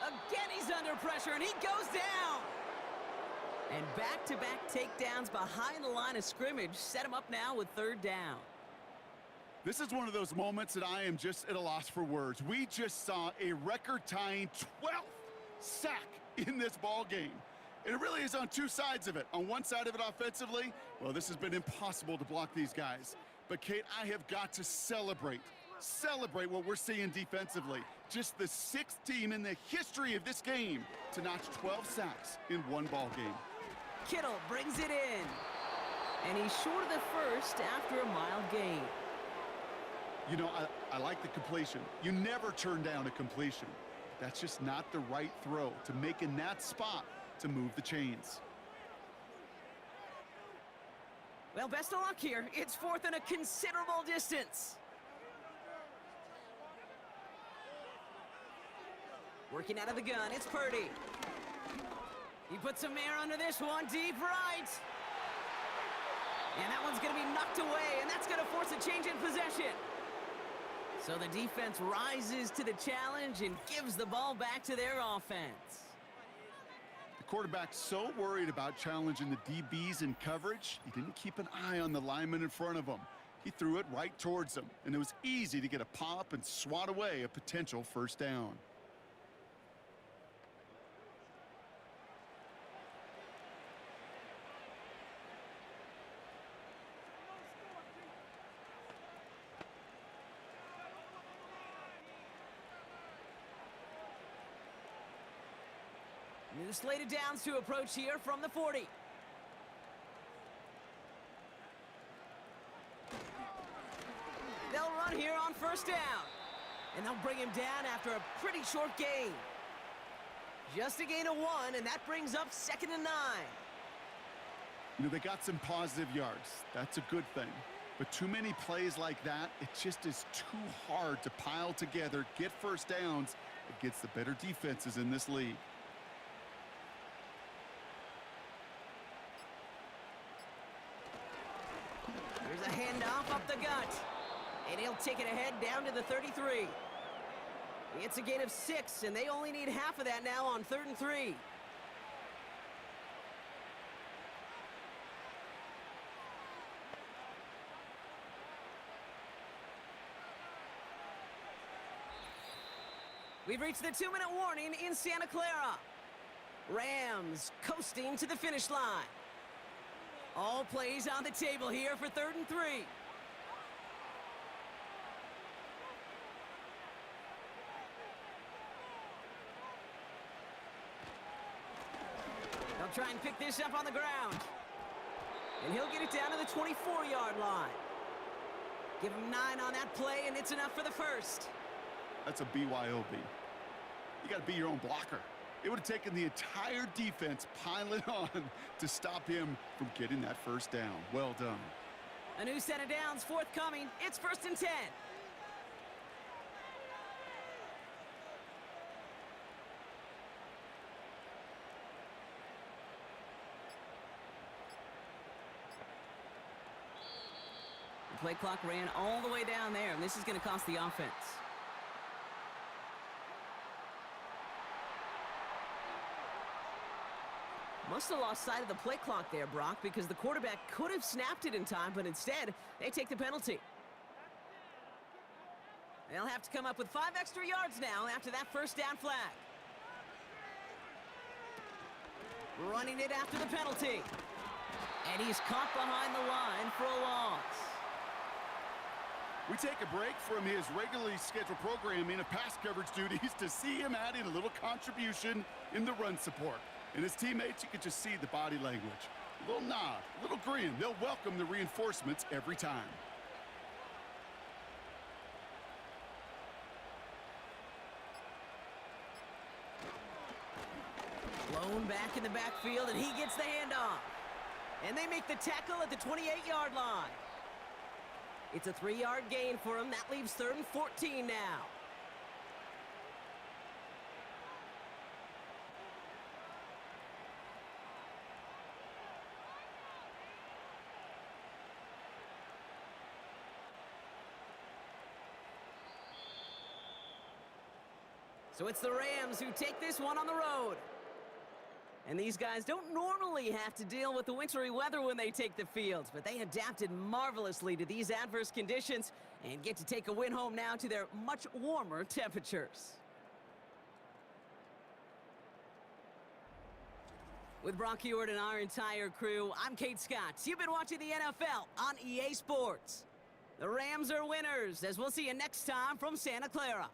Again, he's under pressure, and he goes down. And back-to-back takedowns behind the line of scrimmage set him up now with 3rd down. This is one of those moments that I am just at a loss for words. We just saw a record-tying 12th sack in this ball game. And it really is on 2 sides of it. On one side of it offensively, well, this has been impossible to block these guys. But, Kate, I have got to celebrate what we're seeing defensively. Just the 6th team in the history of this game to notch 12 sacks in one ball game. Kittle brings it in. And he's short of the 1st after a mild gain. You know, I like the completion. You never turn down a completion. That's just not the right throw to make in that spot to move the chains. Well, best of luck here. It's 4th and a considerable distance. Working out of the gun, it's Purdy. He puts some air under this one, deep right. And that one's going to be knocked away, and that's going to force a change in possession. So the defense rises to the challenge and gives the ball back to their offense. Quarterback's so worried about challenging the DBs in coverage, he didn't keep an eye on the lineman in front of him. He threw it right towards him, and it was easy to get a pop and swat away a potential 1st down. New slate of downs to approach here from the 40. They'll run here on 1st down. And they'll bring him down after a pretty short gain. Just a gain of 1, and that brings up 2nd and 9. You know, they got some positive yards. That's a good thing. But too many plays like that, it just is too hard to pile together, get first downs against the better defenses in this league. Here's a handoff up the gut. And he'll take it ahead down to the 33. It's a gain of 6, and they only need half of that now on 3rd and 3. We've reached the 2-minute warning in Santa Clara. Rams coasting to the finish line. All plays on the table here for 3rd and 3. They'll try and pick this up on the ground. And he'll get it down to the 24-yard line. Give him 9 on that play, and it's enough for the first. That's a BYOB. You got to be your own blocker. It would have taken the entire defense piling on to stop him from getting that first down. Well done. A new set of downs forthcoming. It's 1st and 10. The play clock ran all the way down there, and this is going to cost the offense. Must have lost sight of the play clock there, Brock, because the quarterback could have snapped it in time, but instead, they take the penalty. They'll have to come up with 5 extra yards now after that first down flag. Running it after the penalty. And he's caught behind the line for a loss. We take a break from his regularly scheduled programming of pass coverage duties to see him adding a little contribution in the run support. And his teammates, you can just see the body language. A little nod, a little grin. They'll welcome the reinforcements every time. Blown back in the backfield, and he gets the handoff. And they make the tackle at the 28-yard line. It's a 3-yard gain for him. That leaves 3rd and 14 now. So it's the Rams who take this one on the road. And these guys don't normally have to deal with the wintry weather when they take the fields, but they adapted marvelously to these adverse conditions and get to take a win home now to their much warmer temperatures. With Brock Ewart and our entire crew, I'm Kate Scott. You've been watching the NFL on EA Sports. The Rams are winners, as we'll see you next time from Santa Clara.